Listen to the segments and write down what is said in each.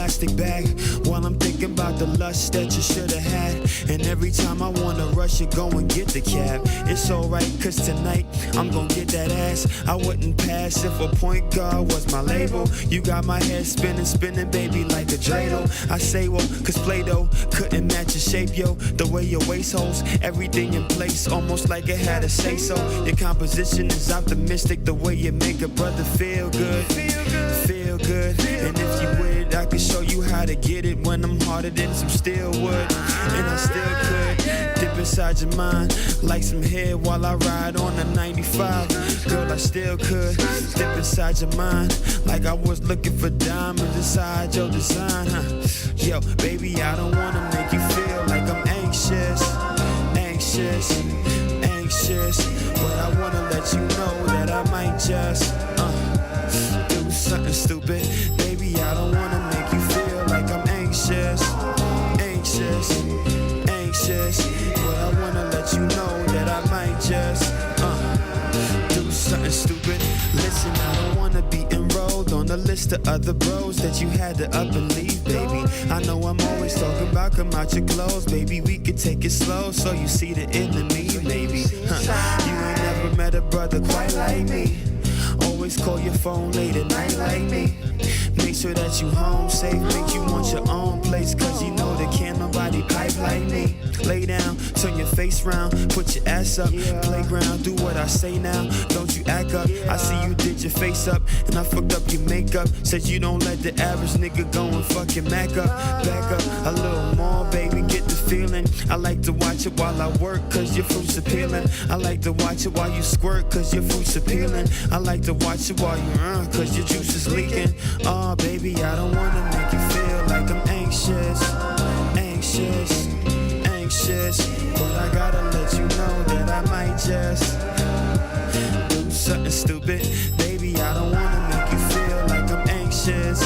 plastic bag while I'm thinking about the lust that you should have had. And every time I wanna rush you, go and get the cab. It's alright, cause tonight I'm gonna get that ass. I wouldn't pass if a point guard was my label. You got my head spinning, spinning, baby, like a dreidel. I say, well, cause Play-Doh couldn't match your shape, yo. The way your waist holds everything in place, almost like it had a say-so. Your composition is optimistic, the way you make a brother feel good. Feel good. And if you with it, I can show you how to get it when I'm harder than some steel wood. And I still could dip inside your mind like some hair while I ride on the 95. Girl, I still could dip inside your mind like I was looking for diamonds inside your design, huh? Yo, baby, I don't wanna make you feel like I'm anxious, but I wanna let you know that I might just do something stupid. Baby, I don't wanna make you feel like I'm anxious, but I wanna let you know that I might just do something stupid. Listen, I don't wanna be enrolled on the list of other bros that you had to up and leave, baby. I know I'm always talking about come out your clothes, baby. We could take it slow so you see the end of me, maybe. You ain't never met a brother quite like me. Always call your phone late at night like me. Make sure that you home safe, make you want your own place, cause you know there can't nobody pipe like me. Lay down, turn your face round, put your ass up, playground, do what I say now, don't you act up. I see you did your face up, and I fucked up your makeup. Said you don't let the average nigga go and fuck your Mac up. Back up a little more, baby, get the feeling. I like to watch it while I work, cause your fruit's appealing. I like to watch it while you squirt, cause your fruit's appealing. I like to watch it while you run, cause your juice is leaking. Oh, baby, I don't wanna make you feel like I'm anxious, but I gotta let you know that I might just do something stupid. Baby, I don't wanna make you feel like I'm anxious,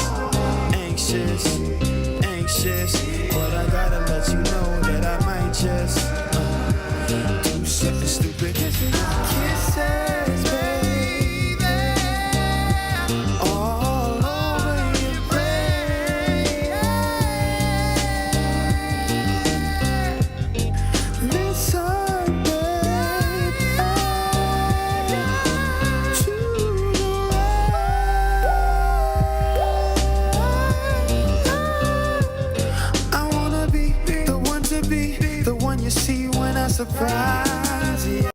but I gotta let you know that I might just do something stupid. Kisses, baby, all over your brain. Listen, baby, to the I wanna be the one to be the one you see when I surprise you.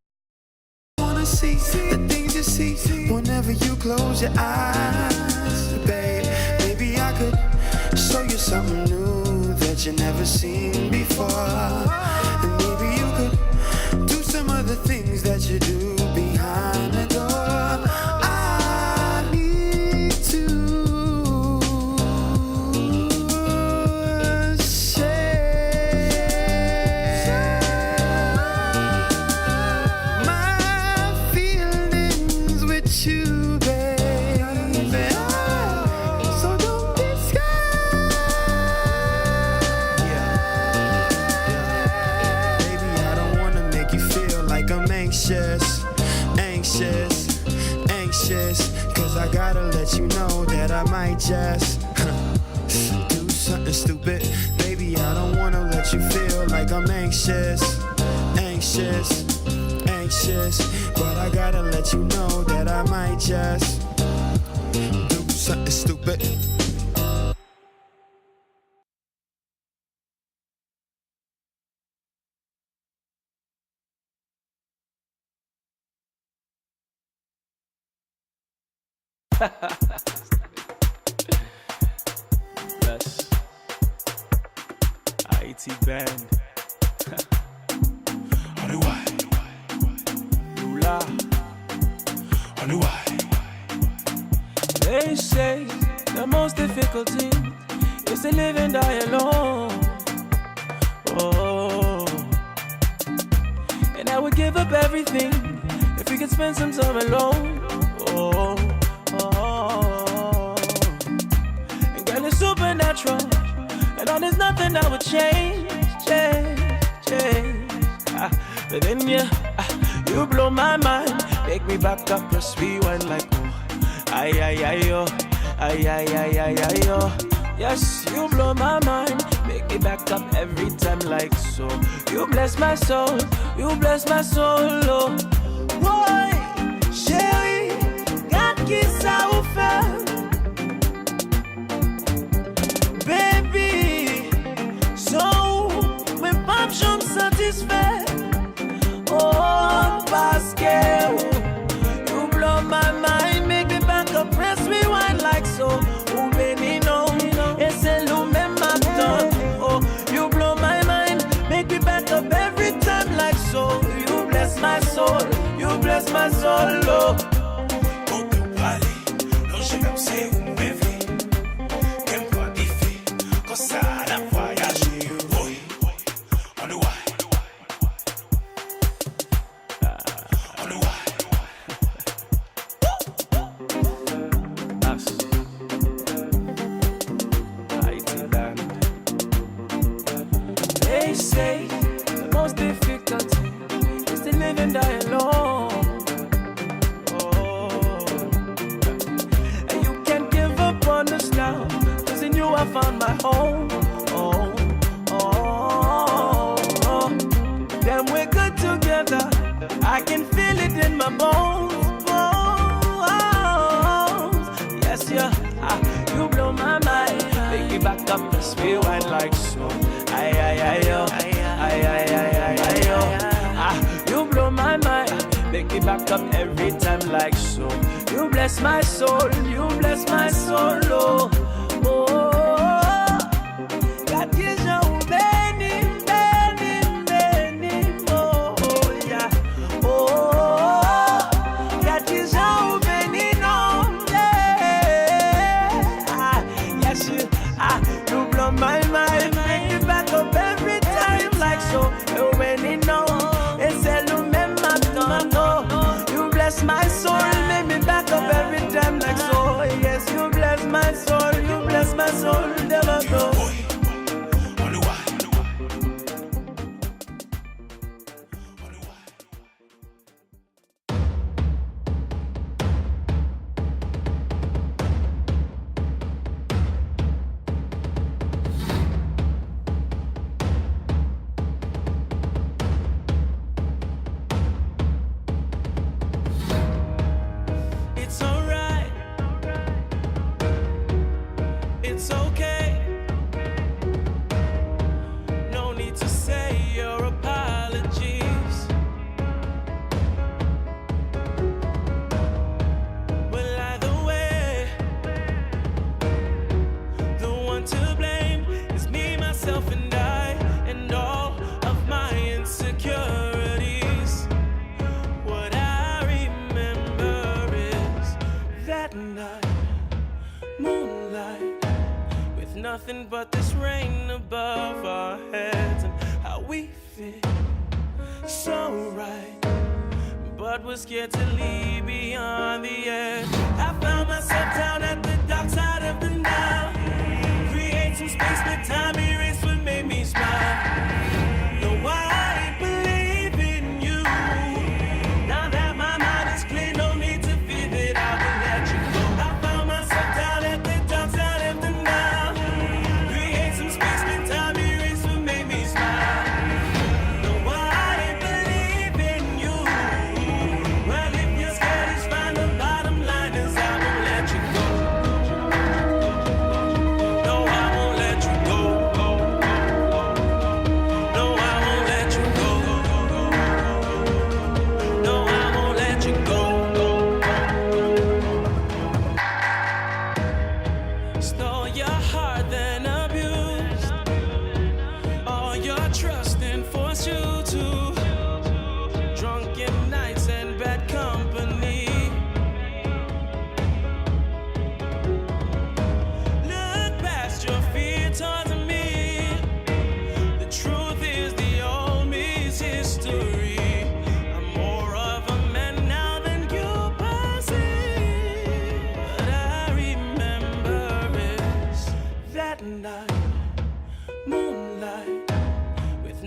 I wanna see the things you see whenever you close your eyes, babe. Maybe I could show you something new that you never seen before. And maybe you could do some of the things that you do behind the door. I need to you, baby, so don't be scared. Baby, I don't wanna make you feel like I'm anxious, cause I gotta let you know that I might just do something stupid. Baby, I don't wanna let you feel like I'm anxious, but I gotta let you know that I might just do something stupid. Bless. IT band. They say the most difficult thing is to live and die alone. Oh, and I would give up everything if we could spend some time alone. Oh, and girl, it's supernatural, and there's nothing that would change. But then you blow my mind, make me back up, press rewind like oh, ay, oh, ay, oh. Yes, you blow my mind, make me back up every time like so. You bless my soul, you bless my soul, oh. Boy, chérie, regarde qui ça vous fait. Baby, so, mais pas j'en satisfait. Oh, parce que you blow my mind, make me back up, press rewind like so. Oh, baby, no, it's a little matin. Oh, you blow my mind, make me back up every time like so. You bless my soul, you bless my soul, oh. Nothing but this rain above our heads and how we fit so right, but we're scared to leave beyond the edge. I found myself down at the dark side of the Nile. Create some space, let time erase what made me smile. No, I believe in you. Now that my mind is clear, no need to fear that I will let you go. I found myself down at the dark side of the Nile.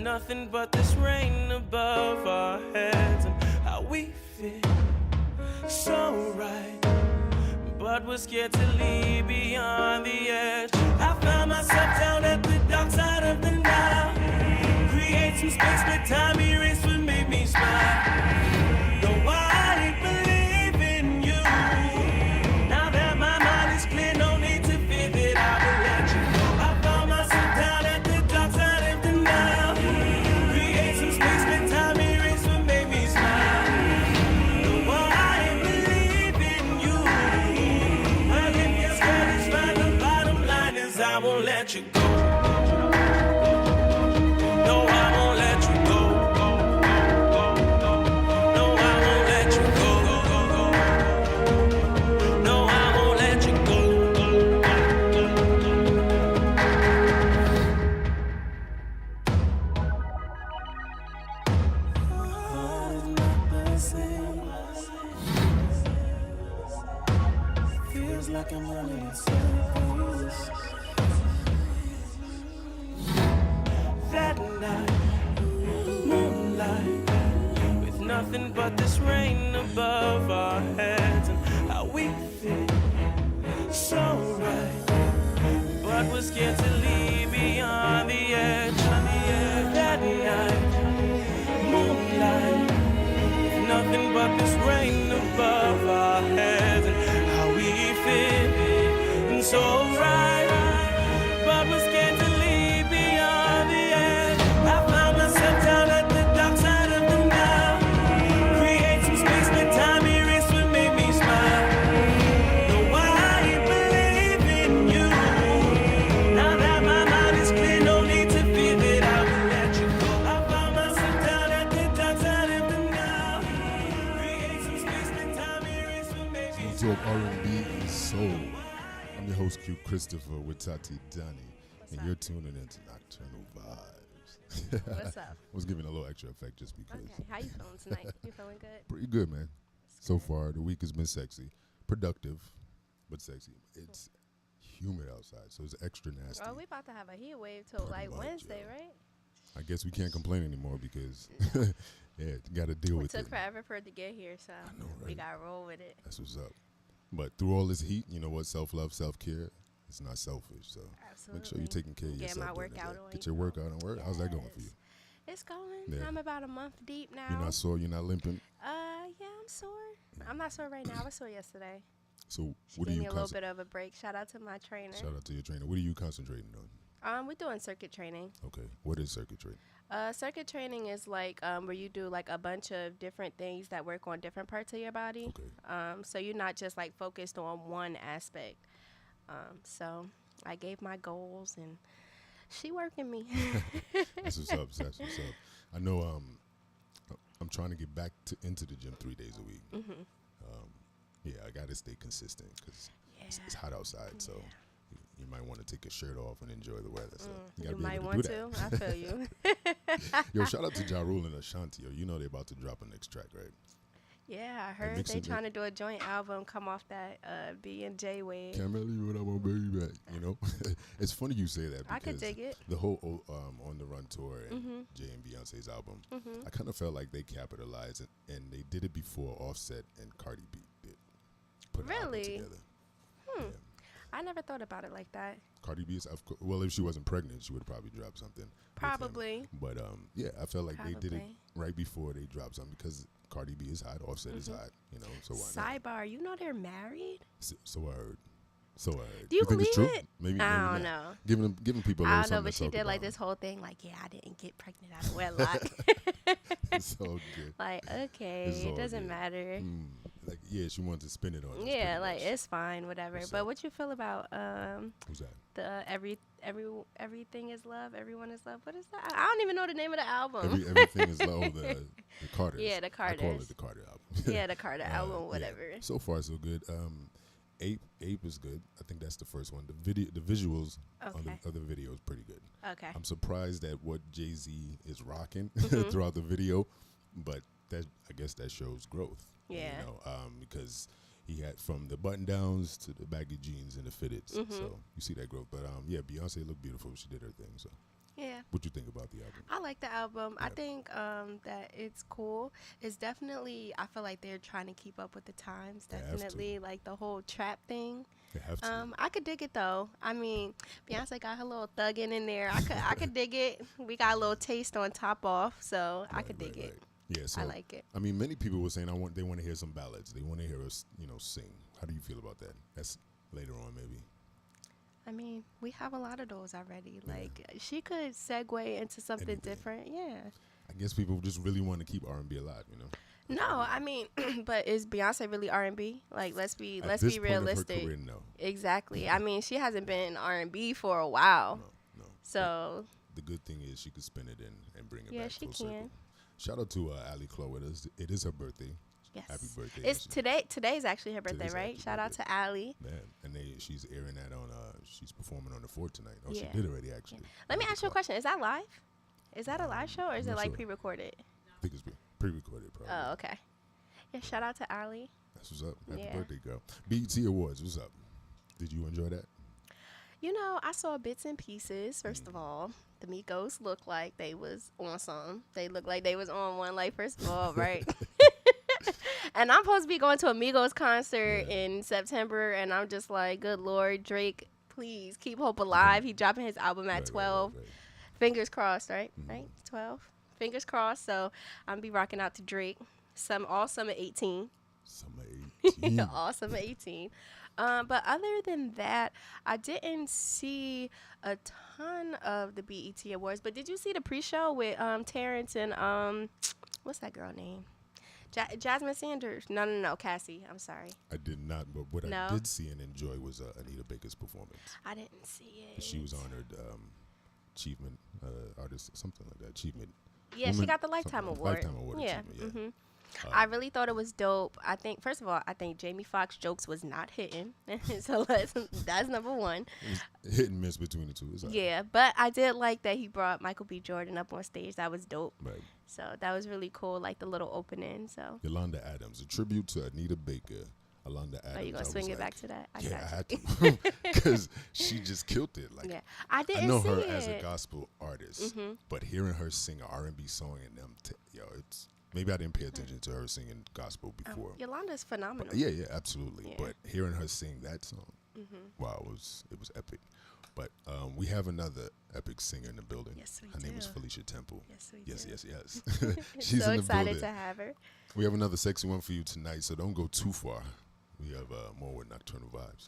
Nothing but this rain above our heads and how we fit so right, but was scared to leave beyond the edge. I found myself down at the dark side of the Nile. Create some space, but time erase what made me smile. No, I believe in you. Now that my mind is clear, no need to fear that I will let you go. I found myself down at the dark side of the Nile. Create some space, but time erase what made me smile. No, I believe in you. And if you're scared, it's fine. The bottom line is I won't let you go. No, I won't let you go. No, I won't let you go. No, I won't let you go. Heart is not the same. Feels like I'm running in circles. That night, moonlight, with nothing but this rain above our heads, and how we fit so right, but we're scared to leave beyond the edge. That night, moonlight, with nothing but this rain above our heads, and how we fit so right, but we're scared to leave beyond the edge. I found myself down at the dark side of the Nile. Create some space, but time erase what made me smile. No, I believe in you. Now that my mind is clear, no need to fear that I will let you go. I found myself down at the dark side of the Nile. Create some space, but time erase what made me To R&B and soul. I'm your host, Q Christopher, with Tati Donnie, and you're tuning into Nocturnal Vibes. What's up? Was giving a little extra effect just because. Okay, how you feeling tonight? You feeling good? Pretty good, man. So far, the week has been sexy, productive, but sexy. It's humid outside, so it's extra nasty. Oh, we about to have a heat wave till Pretty like much, Wednesday, yo. right? I guess we can't complain anymore because, yeah, got to deal It with took it. forever for it to get here, so I know, we right? gotta roll with it. That's what's up. But through all this heat, you know what? Self-love, self-care, it's not selfish. So Absolutely. make sure you're taking care of Get yourself. my during the workout day. on. Get your workout on. How's that going for you? It's going. Yeah. I'm about a month deep now. You're not sore. You're not limping. Yeah, I'm sore. I'm not sore right now. I was sore yesterday. So She what do gave you me a little bit of a break. Shout out to my trainer. Shout out to your trainer. What are you concentrating on? We're doing circuit training. Okay. What is circuit training? Circuit training is like where you do like a bunch of different things that work on different parts of your body. Okay. So you're not just like focused on one aspect. So I gave my goals and she working me. That's what's up. That's what's up. I know. I'm trying to get back into the gym 3 days a week. Mm-hmm. Yeah, I got to stay consistent because it's hot outside. So you might want to take your shirt off and enjoy the weather. So you got You to be might able want to to. do that. I feel you. Yo, shout out to Ja Rule and Ashanti. Yo, you know they're about to drop a next track, right? Yeah, I heard mix they it trying to do a joint album, come off that B and J wave. Can't believe what I'm gonna bring back. You know, it's funny you say that because I could dig it. the whole On the Run tour and Jay and Beyonce's album. I kind of felt like they capitalized and they did it before Offset and Cardi B did. Put an album Really? together. Yeah. I never thought about it like that. Cardi B is, well, if she wasn't pregnant, she would probably drop something. with him. Probably. But yeah, I felt like they did it Probably. right before they dropped something because Cardi B is hot, Offset is hot, you know. So why not? Sidebar, you know they're married? So I heard. So I heard. Do you think it's believe true? it? Maybe I not. don't know. Giving people a I little don't know, but something she to did talk like about. this whole thing, like, yeah, I didn't get pregnant out of wedlock. It's all good. Like, okay, It's all it doesn't good. matter. Like, yeah, she wanted to spin it on us. Yeah, pretty like much. it's fine, whatever. What's But up? what you feel about Who's that? the everything is love, everyone is love? What is that? I don't even know the name of the album. Everything is low. The Carters. Yeah, the I call it Carters. the Carter album. Yeah, the Carter album, Yeah. whatever. So far, so good. Ape is good. I think that's the first one. The visuals on Okay. the other video is pretty good. Okay. I'm surprised at what Jay-Z is rocking Mm-hmm. throughout the video, but I guess that shows growth. Yeah. You know, because he had from the button downs to the baggy jeans and the fitteds. Mm-hmm. So you see that growth. But yeah, Beyonce looked beautiful. She did her thing. So Yeah. What you think about the album? I like the album. I Yep. think that it's cool. It's definitely, I feel like they're trying to keep up with the times. They have to. Definitely, like the whole trap thing. They have to. I could dig it though. I mean, Beyonce got her little thugging in there. I could dig it. We got a little taste on Top Off, so I could dig it. Yeah, so I like it. I mean, many people were saying they want to hear some ballads. They want to hear us, sing. How do you feel about that? That's later on, maybe. I mean, we have a lot of those already. Yeah. Like she could segue into something Anything. different. Yeah. I guess people just really want to keep R&B alive, No, I mean, but is Beyonce really R&B? Like, let's be At this be point of her realistic. career, no. Exactly. I mean, she hasn't been R&B for a while. No. So The good thing is she could spin it in and bring it yeah, back she full can. circle. Shout out to Ali Chloe. It is her birthday. Yes. Happy birthday. It's today. Today's actually her birthday, Today's right? actually Shout her out to Ali. Man, and she's airing that on. She's performing on the 4th tonight. Oh, Yeah. she did already actually. Let me 8 ask you a o'clock. question. Is that live? Is that a live show or is I'm it not like sure. pre-recorded? I think it's pre-recorded, probably. Oh, okay. Yeah. Shout out to Ali. That's what's up. Happy Yeah. birthday, girl. BET Awards. What's up? Did you enjoy that? You know, I saw bits and pieces. First of all, the Migos looked like they was on some. They looked like they was on one. Like, first of all, right? And I'm supposed to be going to a Migos concert in September, and I'm just like, good Lord, Drake, please keep hope alive. He dropping his album at 12. Right. Fingers crossed, right? Right? 12. Fingers crossed. So I'm gonna be rocking out to Drake. All summer 18. Summer 18. All summer 18. But other than that, I didn't see a ton of the BET Awards. But did you see the pre-show with Terrence and what's that girl name? Jasmine Sanders. No, Cassie. I'm sorry. I did not, but what No? I did see and enjoy was Anita Baker's performance. I didn't see it. She was honored achievement artist, something like that. Achievement. Yeah, she Woman- got the Lifetime something- Award. Lifetime Award Yeah. achievement, yeah. I really thought it was dope. I think, first of all, Jamie Foxx jokes was not hitting. So that's number one. It was hit and miss between the two. It's all right. Yeah, but I did like that he brought Michael B. Jordan up on stage. That was dope. Right. So that was really cool, like the little opening. So Yolanda Adams, a tribute to Anita Baker. Yolanda Adams. are you going to swing it back to that? Yeah, I got had you. to. Because she just killed it. Like, Yeah. I didn't I know see her it. as a gospel artist, but hearing her sing an R&B song and them, it's maybe I didn't pay attention to her singing gospel before. Yolanda's phenomenal. But yeah, absolutely. Yeah. But hearing her sing that song, wow, it was epic. But we have another epic singer in the building. Yes, we Her name is do. Felicia Temple. Yes, we Yes, do. yes. She's So in the excited building. to have her. We have another sexy one for you tonight, so don't go too far. We have more with Nocturnal Vibes.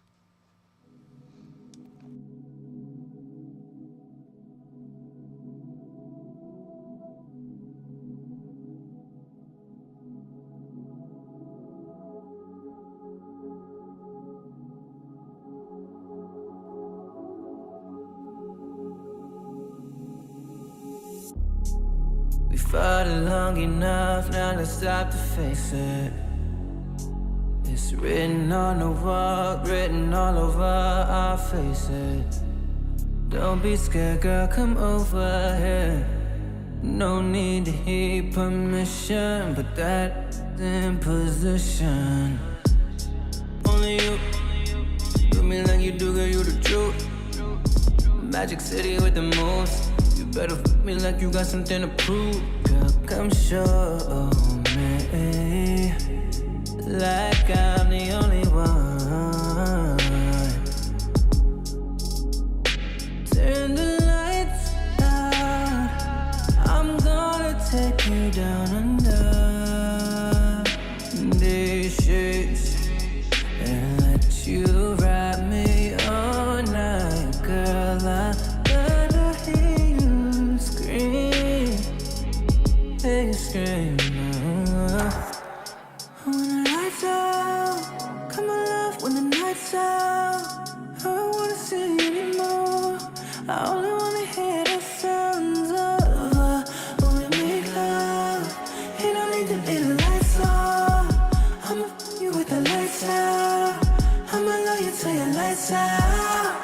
We fought it long enough, now let's stop to face it. It's written on the wall, written all over our faces. Don't be scared, girl, come over here. No need to heed permission, but that's in position. Only you, do me like you do, girl, you the truth. Magic City with the moves. You better f me like you got something to prove. Girl, come show me like I'm the only one. Turn the lights out. I'm gonna take you down under these sheets and let you ride me all night, girl. I better hear you scream, hear you scream. When the lights out, come alive when the nights out. I don't wanna see you anymore. I only wanna hear the sounds of when we make love. You don't need to be the lights off. I'ma f you with the lights out. I'ma love you till your lights out.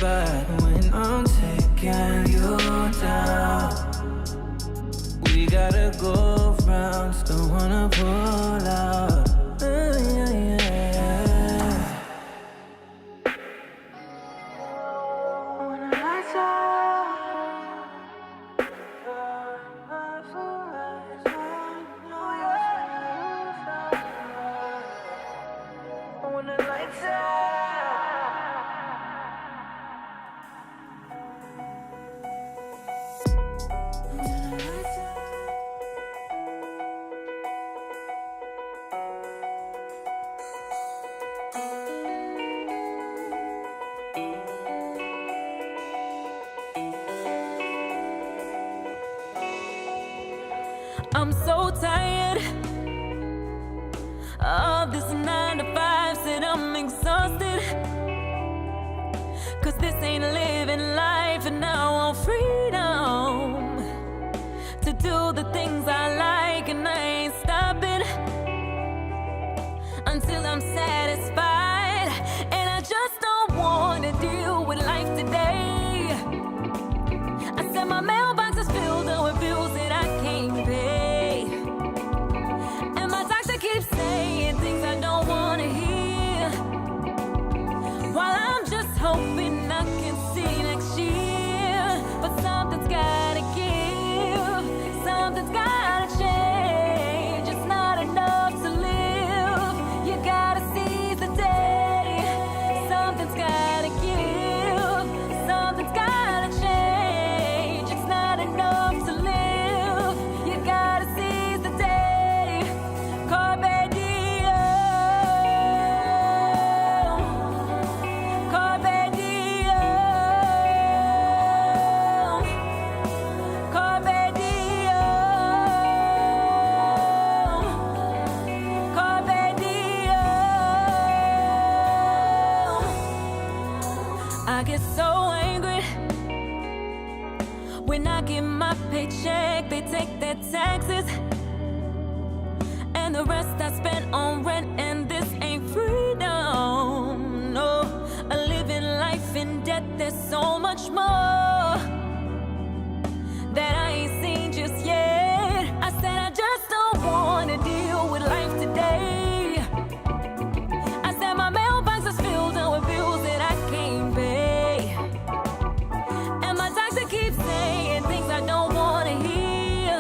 but when I'm taking you down, we gotta go round, still wanna pull out. Yeah, yeah. When the lights out, when the lights out. I'm so tired of this 9 to 5, said I'm exhausted. Cause this ain't living life, and now I want freedom to do the things I like, and I ain't stopping until I'm satisfied. And I just don't wanna deal with life today. I said my mailbox is filled up with bills that I can't pay, and my doctor keeps saying things I don't wanna hear, while I'm just hoping I can see next year. But something's gotta give, something's gotta change. It's not enough to live, you gotta seize the day. Something's gotta give, something's gotta change. It's not enough to live, you gotta seize the day. Carpe diem, carpe diem, carpe diem, carpe diem. I get so angry when I get my paycheck, they take their taxes, and the rest I spend on rent, and this ain't freedom. No, a living life in debt, there's so much more that I ain't seen just yet. I said I just don't wanna deal with life today. I said my mailbox is filled up with bills that I can't pay, and my doctor keeps saying things I don't wanna hear,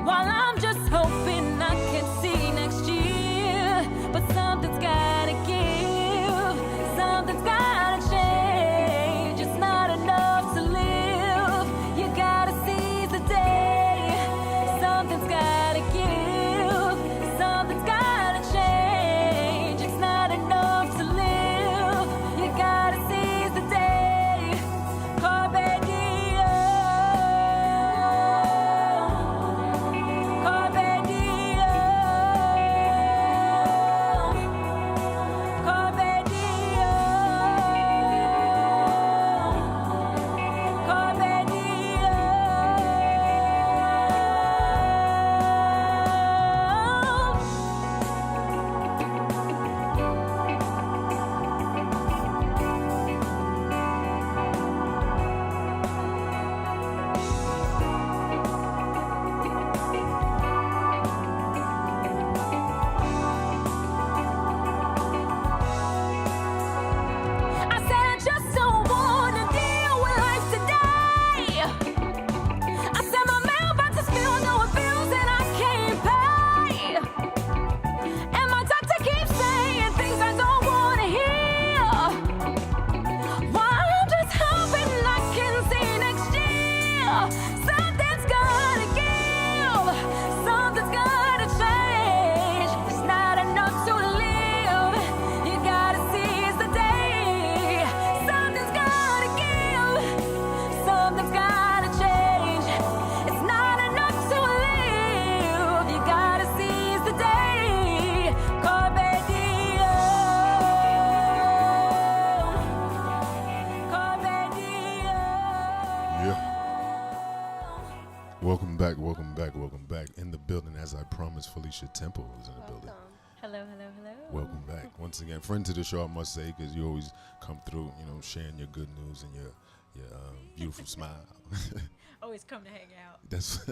while I'm just hoping I can see next year. But something's gotta give, something's gotta change. It's not enough to live, you gotta seize the day. Something's gotta give, something's gotta change. It's not enough to live, you gotta seize the day. Carpe diem, carpe diem, carpe diem, carpe diem. I said I just don't wanna deal with life today. I said my mailbox is filled up with bills that I can't pay, and my doctor keeps saying things I don't wanna hear, while I'm just hoping I can see next year. Something's gotta give, something's gotta change. It's not enough to live, you gotta seize the day. Something's gotta give, something's gotta change. It's not enough to live, you gotta seize the day. Carpe diem, carpe diem. Yeah. Welcome back, welcome back, welcome back. In the building, as I promised, Felicia Temple is in the building. Hello, hello, hello. Welcome back. Once again, friend to the show, I must say, because you always come through, sharing your good news and your beautiful smile. Always come to hang out. That's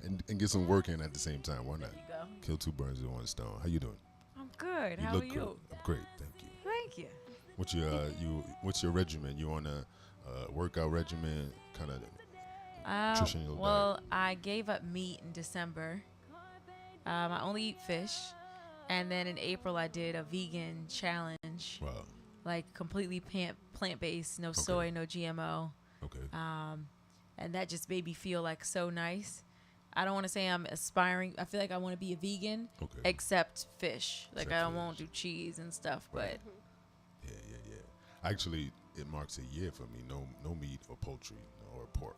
and get some work in at the same time. Why not? There you go. Kill two birds with one stone. How you doing? I'm good. You How look are you? good. I'm great, thank you. Thank you. What's your regimen? You on a workout regimen, kind of nutritional Well, I gave up meat in December. I only eat fish. And then in April, I did a vegan challenge. Wow. Like completely plant-based, no soy, no GMO. Okay. And that just made me feel like so nice. I don't want to say I'm aspiring. I feel like I want to be a vegan, except fish. Like I don't want to do cheese and stuff, right. But yeah. Actually, it marks a year for me. No meat or poultry or pork.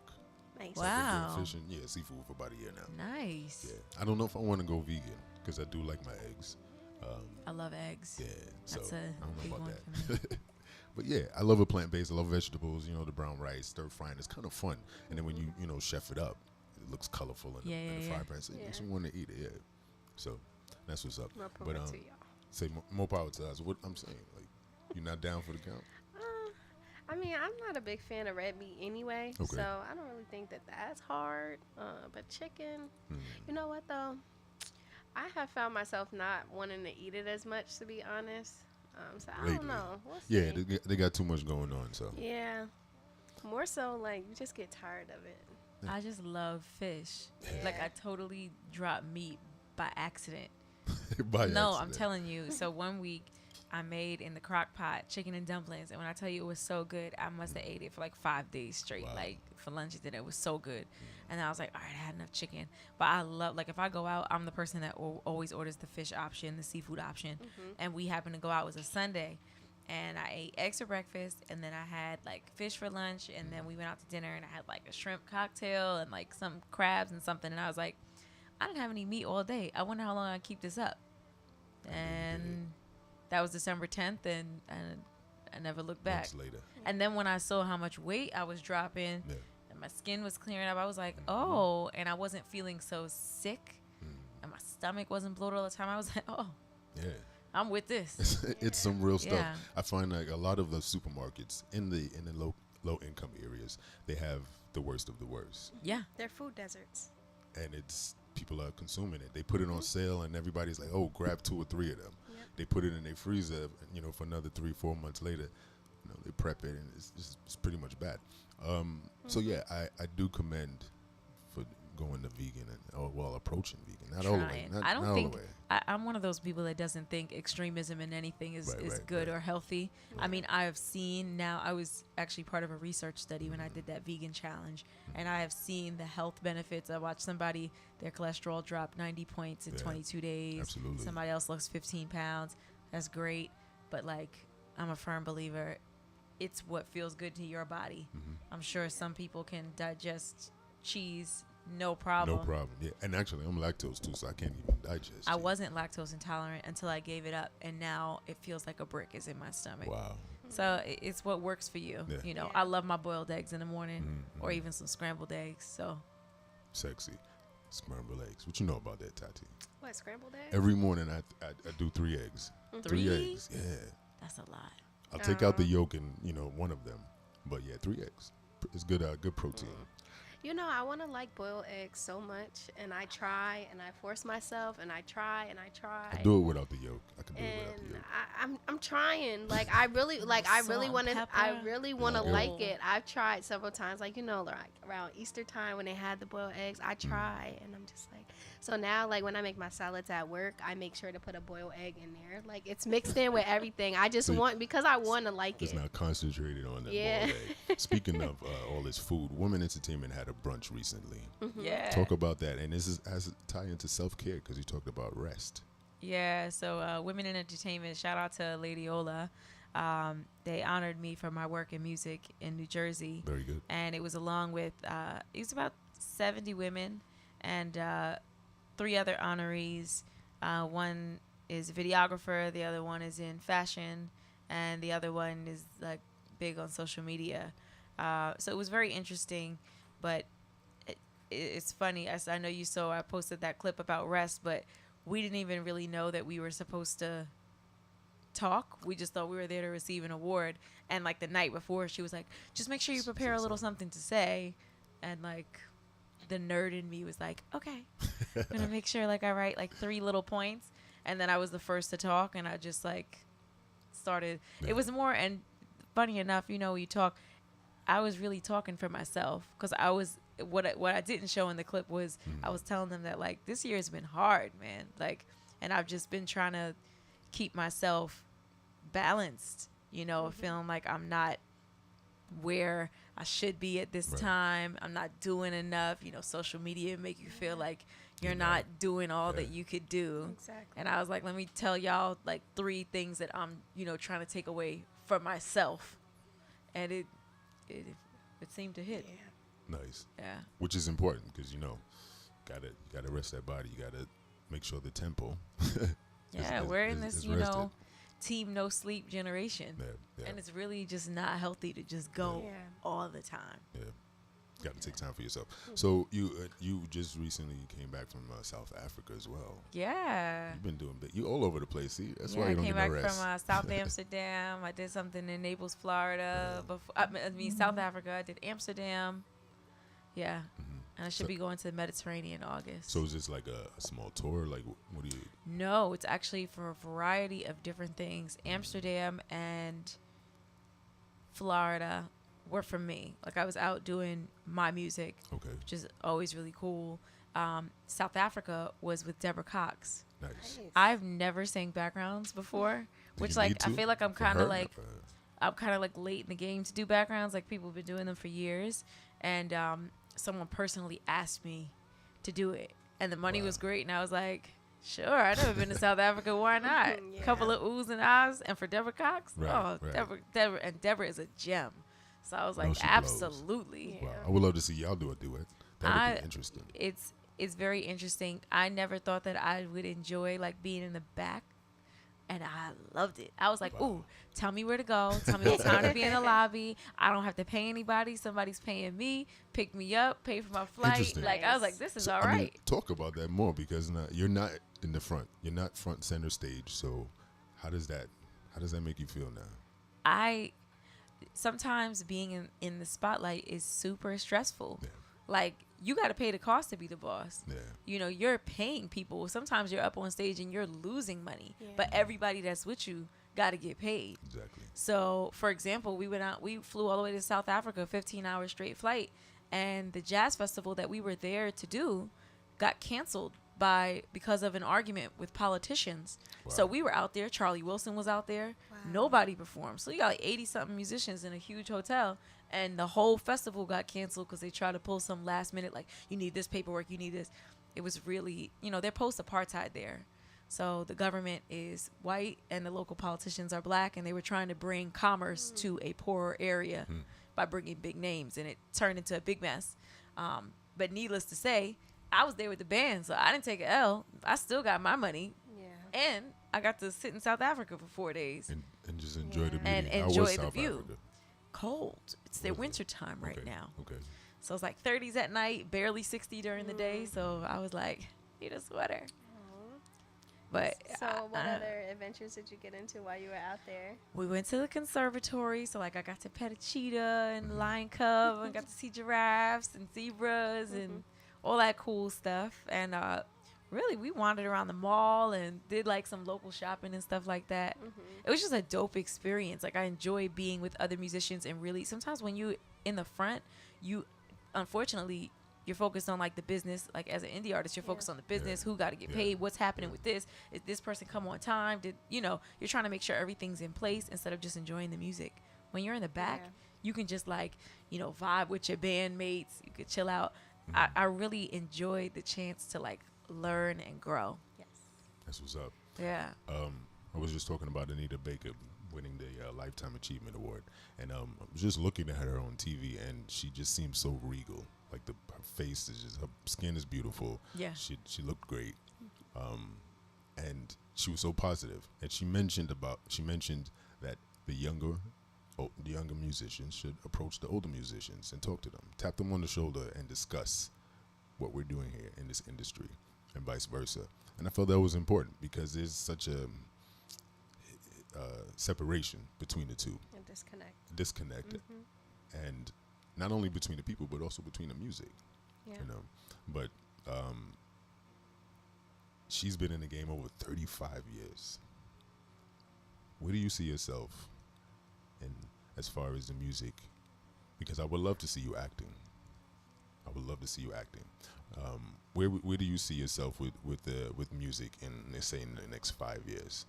Nice. So I've been Wow. doing fishing, seafood for about a year now. Nice. Yeah. I don't know if I want to go vegan because I do like my eggs. I love eggs. Yeah. So That's a I don't big know about one that. for me. But yeah, I love a plant-based. I love vegetables. The brown rice, stir frying. It's kind of fun. And then when you chef it up, it looks colorful in the fry pan. So it makes me want to eat it. Yeah. So that's what's up. More power to y'all. Say more power to us. What I'm saying, like, you're not down for the count. I mean, I'm not a big fan of red meat anyway, Okay. so I don't really think that that's hard. But chicken, you know what though? I have found myself not wanting to eat it as much, to be honest. So I Lately. don't know. We'll Yeah, see. they got too much going on. So Yeah. More so, like, you just get tired of it. I just love fish. Like I totally dropped meat by accident. By No, I'm accident. telling you. So one week I made in the crock pot chicken and dumplings, and when I tell you it was so good, I must have ate it for like 5 days straight. Wow. Like for lunch and dinner, it was so good. And I was like, all right, I had enough chicken. But I love, like, if I go out, I'm the person that always orders the fish option, the seafood option. And we happened to go out. It was a Sunday, and I ate eggs for breakfast, and then I had like fish for lunch, and then we went out to dinner, and I had like a shrimp cocktail and like some crabs and something. And I was like, I didn't have any meat all day. I wonder how long I keep this up. And that was December 10th, and I never looked back. Months later. And then when I saw how much weight I was dropping, Yeah. and my skin was clearing up, I was like, oh, and I wasn't feeling so sick, and my stomach wasn't bloated all the time. I was like, oh, Yeah. I'm with this. It's some real stuff. Yeah. I find like a lot of the supermarkets in the low income areas, they have the worst of the worst. Yeah. They're food deserts. And it's people are consuming it. They put it on sale, and everybody's like, "Oh, grab 2 or 3 of them." Yep. They put it in their freezer, for another 3-4 months later. They prep it, and it's pretty much bad. So yeah, I do commend for going to vegan approaching vegan. Not all the way. Trying. Not, I don't not think all the way. I'm one of those people that doesn't think extremism in anything is Right, good right. or healthy. I mean, I have seen now, I was actually part of a research study when I did that vegan challenge, and I have seen the health benefits. I watched somebody, their cholesterol drop 90 points in 22 days. Absolutely. Somebody else lost 15 pounds. That's great. But like, I'm a firm believer, it's what feels good to your body. I'm sure some people can digest cheese, no problem. No problem. Yeah, and actually, I'm lactose too, so I can't even digest. I cheese. wasn't lactose intolerant until I gave it up, and now it feels like a brick is in my stomach. Wow. So it's what works for you. Yeah. Yeah. I love my boiled eggs in the morning, or even some scrambled eggs. So Sexy. Scrambled eggs. What you know about that, Tati? What, scrambled eggs? Every morning I do 3 eggs. 3 3? eggs. Yeah. that's a lot. I'll take out the yolk and one of them, but yeah, 3 eggs. It's good. Good protein. I want to like boiled eggs so much, and I try, and I force myself, and I try, and I try. I do it without the yolk. I can do it without the And yolk. I'm trying. Like I really Salt want to. and I pepper. really want to Yeah. like it. I've tried several times. Like like around Easter time when they had the boiled eggs, I try, and I'm just like. So now, like when I make my salads at work, I make sure to put a boiled egg in there. Like it's mixed in with everything. I just So because I want to like It's it. not concentrated on that Yeah. boiled egg. Speaking of all this food, Women Entertainment had a brunch recently. Yeah. Talk about that, and this has a tie into self-care because you talked about rest. Yeah, so Women in Entertainment, shout out to Lady Ola. They honored me for my work in music in New Jersey. Very good. And it was along with, it was about 70 women and 3 other honorees. One is a videographer, the other one is in fashion, and the other one is like big on social media. So it was very interesting, but it's funny. As I know you saw, I posted that clip about rest, but we didn't even really know that we were supposed to talk. We just thought we were there to receive an award. And like the night before, she was like, just make sure you prepare a little something to say. And like the nerd in me was like, okay, I'm gonna make sure like I write like 3 little points. And then I was the first to talk, and I just like started. It was more, and funny enough, you know, you talk. I was really talking for myself, because I was what I didn't show in the clip was I was telling them that like this year has been hard, man. Like, and I've just been trying to keep myself balanced, you know, feeling like I'm not where I should be at this time. I'm not doing enough. You know, social media make you feel like you're not doing all that you could do. Exactly. And I was like, let me tell y'all like 3 things that I'm, you know, trying to take away for myself. And it seemed to hit. Nice. Yeah. Which is important, because you know, gotta rest that body. You gotta make sure the tempo. We're in this, you rested. know, team no sleep generation. Yeah. And it's really just not healthy to just go all the time. Yeah. Got to take time for yourself. So you just recently came back from South Africa as well. Yeah. You've been doing you all over the place. See, that's why you don't I came get no back rest. from South Amsterdam. I did something in Naples, Florida. Before I mean South Africa. I did Amsterdam. Yeah. And I should be going to the Mediterranean in August. So is this like a small tour? Like, what do you? No, it's actually for a variety of different things. Amsterdam and Florida were for me. Like, I was out doing my music, which is always really cool. South Africa was with Deborah Cox. Nice. I've never sang backgrounds before, which like I feel like I'm kind of like late in the game to do backgrounds. Like, people have been doing them for years, and someone personally asked me to do it, and the money was great, and I was like, sure. I've never been to South Africa. Why not? Couple of oohs and ahs, and for Deborah Cox, Deborah is a gem. So I was like, absolutely. Wow, I would love to see y'all do a duet. That would be interesting. It's very interesting. I never thought that I would enjoy like being in the back, and I loved it. I was like, ooh, tell me where to go. Tell me what time to be in the lobby. I don't have to pay anybody. Somebody's paying me. Pick me up. Pay for my flight. Like, I was like, this is all right. I mean, talk about that more, because you're not in the front. You're not front center stage. So how does that make you feel now? Sometimes being in the spotlight is super stressful. Yeah. Like, you got to pay the cost to be the boss. Yeah. You know, you're paying people. Sometimes you're up on stage and you're losing money, but everybody that's with you got to get paid. Exactly. So, for example, we flew all the way to South Africa, 15-hour straight flight, and the jazz festival that we were there to do got canceled because of an argument with politicians. Wow. So we were out there. Charlie Wilson was out there. Wow. Nobody performed. So you got like 80-something musicians in a huge hotel, and the whole festival got canceled because they tried to pull some last minute, like, you need this paperwork, you need this. It was really, you know, they're post-apartheid there. So the government is white and the local politicians are black, and they were trying to bring commerce to a poorer area by bringing big names, and it turned into a big mess. But needless to say, I was there with the band, so I didn't take an L. I still got my money. Yeah. And I got to sit in South Africa for 4 days. And just enjoy the beauty. And enjoy the view. Africa? Cold. It's their winter time right now. Okay. So it's like 30s at night, barely 60 during the day. So I was like, need a sweater. But so what other adventures did you get into while you were out there? We went to the conservatory, so like I got to pet a cheetah and lion cub, and got to see giraffes and zebras and all that cool stuff. And really, we wandered around the mall and did like some local shopping and stuff like that. It was just a dope experience. Like, I enjoy being with other musicians, and really sometimes when you in the front, unfortunately you're focused on like the business. Like, as an indie artist, you're focused on the business. Who got to get paid? What's happening with this? Did this person come on time? You're trying to make sure everything's in place instead of just enjoying the music. When you're in the back, you can just like, vibe with your bandmates. You could chill out. I really enjoyed the chance to like learn and grow. Yes. That's what's up. Yeah. I was just talking about Anita Baker winning the Lifetime Achievement Award, and I was just looking at her on TV, and she just seems so regal. Like, her face is just, her skin is beautiful. Yeah. She looked great, and she was so positive. And she mentioned that the younger musicians should approach the older musicians and talk to them, tap them on the shoulder, and discuss what we're doing here in this industry, and vice versa. And I felt that was important, because there's such a separation between the two, And disconnect, and not only between the people but also between the music. Yeah. You know, but she's been in the game over 35 years. Where do you see yourself in as far as the music? Because I would love to see you acting. I would love to see you acting. Where do you see yourself with music in, let's say, in the next 5 years?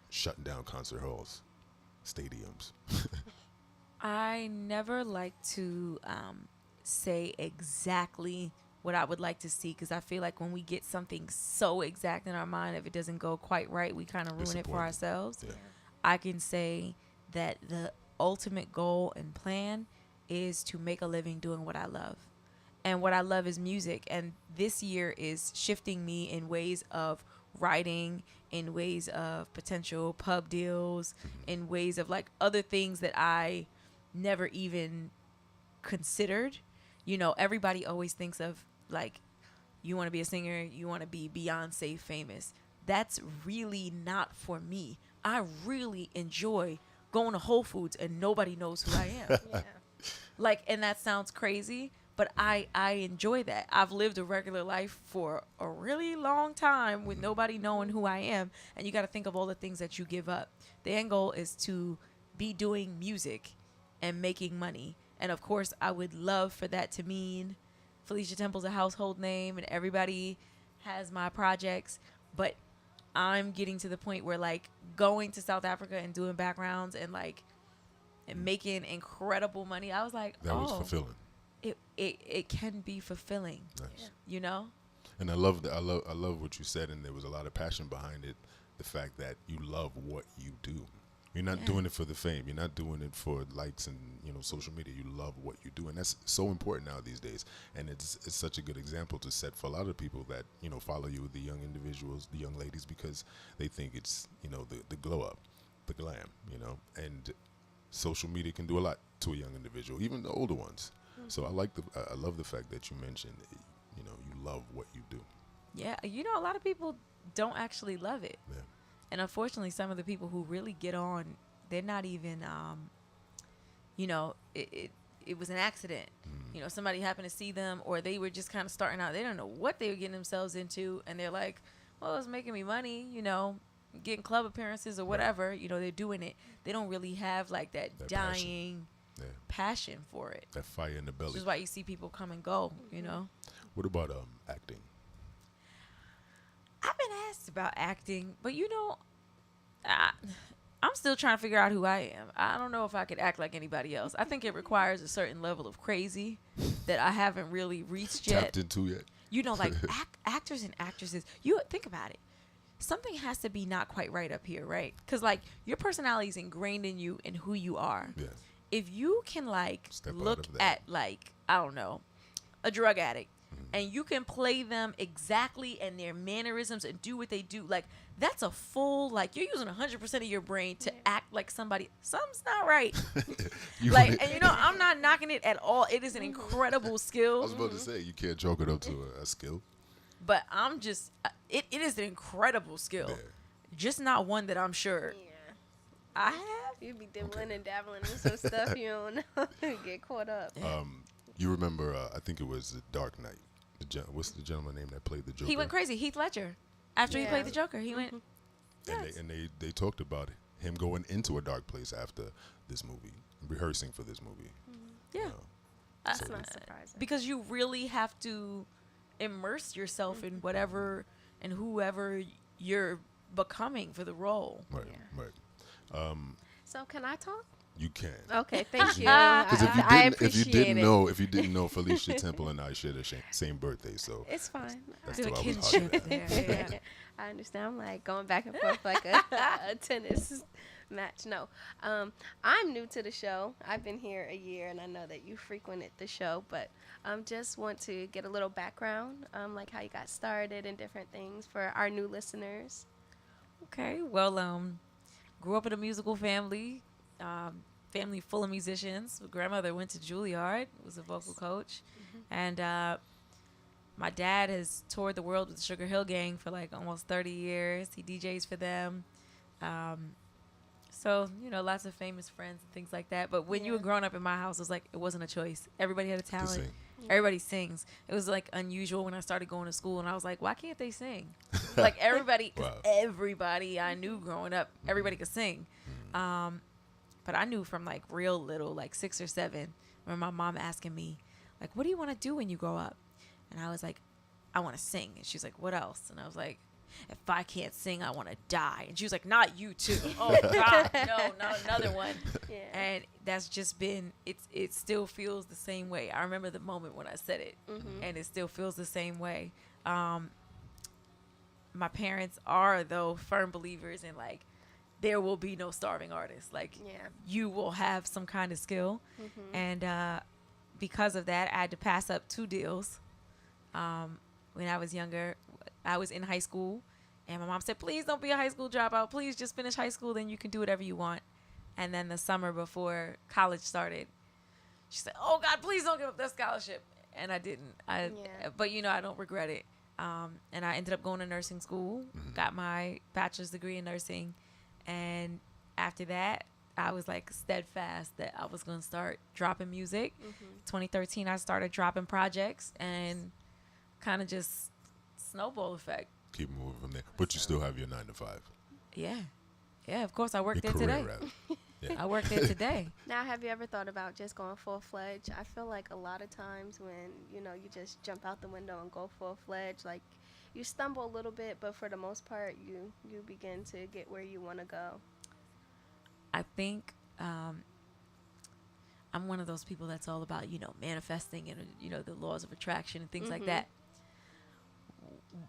Shutting down concert halls, stadiums. I never like to say exactly what I would like to see, because I feel like when we get something so exact in our mind, if it doesn't go quite right, we kind of ruin it for ourselves. Yeah. I can say that the ultimate goal and plan is to make a living doing what I love. And what I love is music. And this year is shifting me in ways of writing, in ways of potential pub deals, in ways of like other things that I never even considered. You know, everybody always thinks of like, you want to be a singer, you want to be Beyonce famous. That's really not for me. I really enjoy going to Whole Foods and nobody knows who I am. Yeah. Like, and that sounds crazy, but I enjoy that. I've lived a regular life for a really long time with nobody knowing who I am. And you got to think of all the things that you give up. The end goal is to be doing music and making money. And of course, I would love for that to mean Felicia Temple's a household name and everybody has my projects. But I'm getting to the point where like going to South Africa and doing backgrounds and like and making incredible money. I was like, That was fulfilling. It can be fulfilling. Nice. You know? And I love that. I love what you said, and there was a lot of passion behind it. The fact that you love what you do. You're not doing it for the fame. You're not doing it for likes and social media. You love what you do, and that's so important now these days. And it's such a good example to set for a lot of people that follow you, the young individuals, the young ladies, because they think it's the glow up, the glam, and social media can do a lot to a young individual, even the older ones. So I love the fact that you mentioned you love what you do. Yeah, a lot of people don't actually love it. Yeah. And unfortunately, some of the people who really get on, they're not even, it was an accident. Somebody happened to see them, or they were just kind of starting out. They don't know what they were getting themselves into. And they're like, well, it's making me money, getting club appearances or whatever. Right. They're doing it. They don't really have like that dying passion for it. That fire in the belly. Which is why you see people come and go, What about acting? I've been asked about acting, but I'm still trying to figure out who I am. I don't know if I could act like anybody else. I think it requires a certain level of crazy that I haven't really reached yet. Tapped into yet? Like actors and actresses, you think about it. Something has to be not quite right up here, right? Because like your personality is ingrained in you and who you are. Yeah. If you can like Step look out of that. at like, I don't know, a drug addict, and you can play them exactly and their mannerisms and do what they do, like that's a full, like you're using 100% of your brain to act like somebody. Something's not right. And I'm not knocking it at all. It is an incredible skill. I was about to say, you can't chalk it up to a skill. But I'm just, it is an incredible skill. Yeah. Just not one that I'm sure I have. You be dibbling and dabbling in some stuff you don't know. Get caught up. You remember, I think it was The Dark Knight. What's the gentleman name that played the Joker? He went crazy. Heath Ledger. After he played the Joker, he went. And they talked about him going into a dark place after this movie, rehearsing for this movie. Yeah. That's So- not surprising. Because you really have to immerse yourself in whatever and whoever you're becoming for the role. Right, Yeah. right. So can I talk? You can. Okay, thank you. Because I appreciate if you didn't know, Felicia Temple and I share the same birthday, so It's fine. that's Good why I was kinship hollering at. there. Yeah. I understand. I'm like going back and forth like a tennis match. No, I'm new to the show. I've been here a year, and I know that you frequented the show, but just want to get a little background, like how you got started and different things for our new listeners. Okay. Well, grew up in a musical family. Family full of musicians. My grandmother went to Juilliard, was a vocal coach, and my dad has toured the world with the Sugar Hill Gang for like almost 30 years. He DJs for them. So, you know, lots of famous friends and things like that. But when you were growing up in my house, it was like, it wasn't a choice. Everybody had a talent. sing. Everybody sings. It was like unusual when I started going to school, and I was like, why can't they sing? Like everybody, 'cause Wow. everybody I knew growing up, everybody could sing. But I knew from like real little, like 6 or 7, when my mom asking me, like, what do you want to do when you grow up? And I was like, I want to sing. And she's like, what else? And I was like, if I can't sing, I want to die. And she was like, not you too. Oh God, no, not another one. Yeah. And that's just been, it still feels the same way. I remember the moment when I said it, and it still feels the same way. My parents are, though, firm believers in like, there will be no starving artists. Like, you will have some kind of skill. And because of that, I had to pass up 2 deals. When I was younger, I was in high school, and my mom said, please don't be a high school dropout. Please just finish high school, then you can do whatever you want. And then the summer before college started, she said, oh, God, please don't give up that scholarship. And I didn't. But, you know, I don't regret it. And I ended up going to nursing school, got my bachelor's degree in nursing. And after that, I was like steadfast that I was going to start dropping music. 2013, I started dropping projects, and kind of just snowball effect. Keep moving from there. But you still have your 9 to 5. Yeah. Yeah, of course. I work Your there career, today. rather. Yeah. I work there today. Now, have you ever thought about just going full-fledged? I feel like a lot of times when, you know, you just jump out the window and go full-fledged, like, you stumble a little bit, but for the most part, you begin to get where you want to go. I think I'm one of those people that's all about, you know, manifesting and, you know, the laws of attraction and things like that.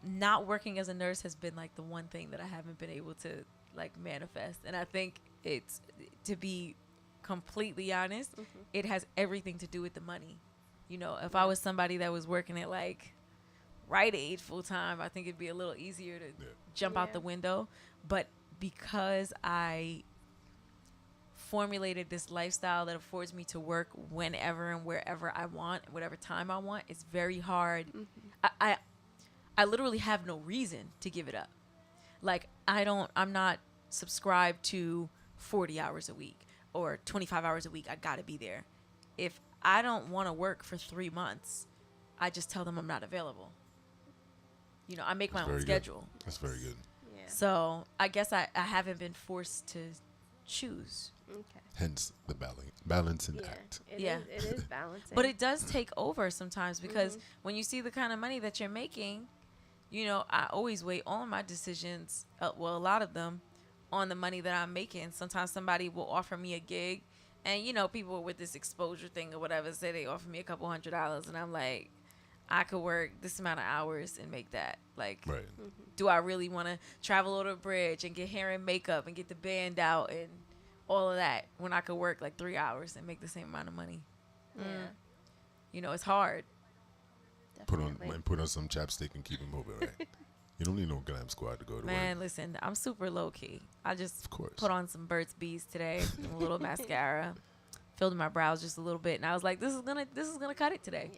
Not working as a nurse has been like the one thing that I haven't been able to like manifest. And I think it's, to be completely honest, it has everything to do with the money. You know, if I was somebody that was working at like Rite Aid full time, I think it'd be a little easier to jump out the window. But because I formulated this lifestyle that affords me to work whenever and wherever I want, whatever time I want, it's very hard. I literally have no reason to give it up. Like, I'm not subscribed to 40 hours a week or 25 hours a week. I gotta be there. If I don't want to work for 3 months, I just tell them I'm not available. You know, I make my own schedule. That's very good. Yeah. So I guess I haven't been forced to choose. Okay. Hence the balance and act. It is balancing. But it does take over sometimes, because when you see the kind of money that you're making, you know, I always weigh all of my decisions, well, a lot of them, on the money that I'm making. Sometimes somebody will offer me a gig, and, you know, people with this exposure thing or whatever say they offer me a couple $100s, and I'm like, I could work this amount of hours and make that. Like, do I really want to travel over the bridge and get hair and makeup and get the band out and all of that when I could work like 3 hours and make the same amount of money? You know, it's hard. Put on some chapstick and keep it moving, right? You don't need no glam squad to go to work. Man, listen, I'm super low key. I just Of course. put on some Burt's Bees today, a little mascara, filled in my brows just a little bit, and I was like, this is gonna cut it today.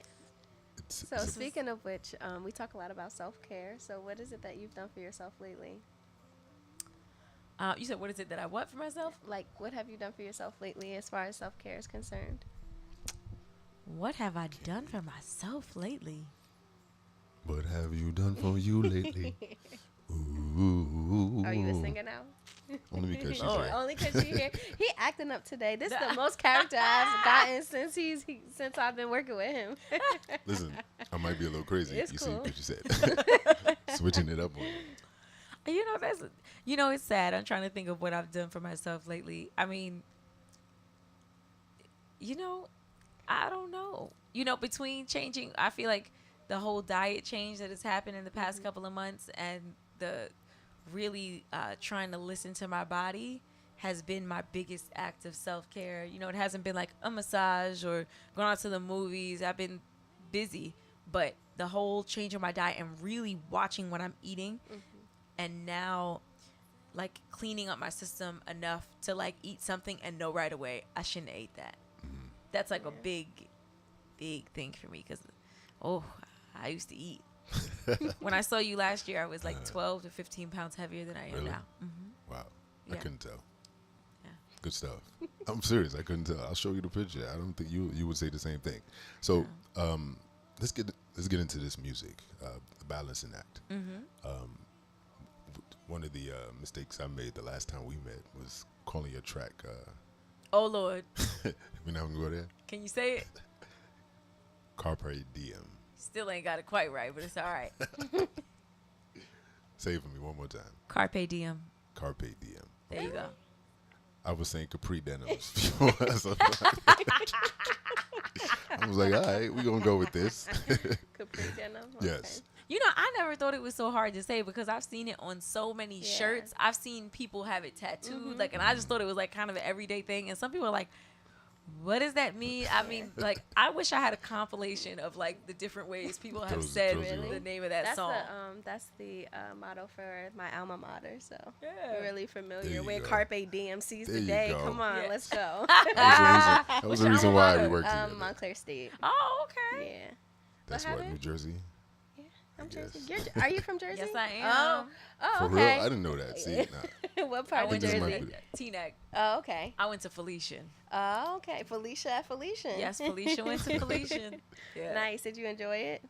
So speaking of which, we talk a lot about self-care. So what is it that you've done for yourself lately? You said, what is it that I want for myself? Like, what have you done for yourself lately as far as self-care is concerned? What have I done for myself lately? What have you done for you lately? Ooh. Are you a singer now? Only because she's Oh, here. Only because you're here. He acting up today. This is the most character I've gotten since I've been working with him. Listen, I might be a little crazy. It's you cool. see what you said. Switching it up on you. It's sad. I'm trying to think of what I've done for myself lately. I mean, I don't know. Between changing, I feel like the whole diet change that has happened in the past couple of months, and the really trying to listen to my body has been my biggest act of self-care. It hasn't been like a massage or going out to the movies. I've been busy, but the whole change of my diet and really watching what I'm eating, and now like cleaning up my system enough to like eat something and know right away I shouldn't have ate that. That's like a big thing for me, because I used to eat. When I saw you last year, I was like 12 to 15 pounds heavier than I am Really? now. Wow. I Yeah. couldn't tell. Yeah. Good stuff. I'm serious. I couldn't tell. I'll show you the picture. I don't think you would say the same thing. So let's get into this music, the balancing act. One of the mistakes I made the last time we met was calling your track. Oh Lord, We're not gonna go there. can you say it? Carpe diem. Still ain't got it quite right, but it's all right. Say it for me one more time. Carpe diem. Carpe diem. There you go. I was saying Capri denims. I was like, all right, we're gonna go with this. Capri denim. Yes. You know, I never thought it was so hard to say because I've seen it on so many shirts. I've seen people have it tattooed, like, and I just thought it was like kind of an everyday thing. And some people are like, "What does that mean?" I mean, like, I wish I had a compilation of like the different ways people have said the name of that song. That's the motto for my alma mater. So Yeah. we're really familiar you with go. Carpe Diem, seize There the you day. go. Come on, Yeah. let's go. That was the reason why we worked together. Montclair State. Oh, okay. Yeah. That's what what, New happened? Jersey? I'm Jersey. Yes. Are you from Jersey? Yes, I am. Oh, For okay. real? I didn't know that. See, nah. What I part of went this to might Jersey? be- Teaneck. Oh, okay. I went to Felician. Oh, okay. Felicia at Felician. Yes, Felicia went to Felician. Yeah. Nice. Did you enjoy it?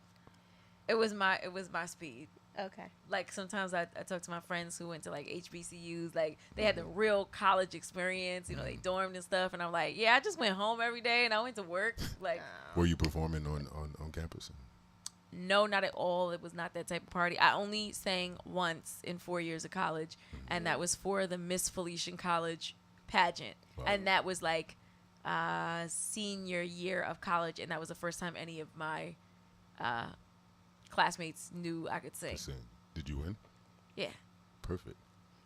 It was my speed. Okay. Like sometimes I talk to my friends who went to like HBCUs, like they had the real college experience, you know, they dormed and stuff, and I'm like, yeah, I just went home every day and I went to work. Like, Were you performing on campus? no, not at all. It was not that type of party. I only sang once in 4 years of college, and that was for the Miss Felician College pageant, Wow. and that was like senior year of college, and that was the first time any of my classmates knew I could sing. Listen, did you win? Yeah. Perfect.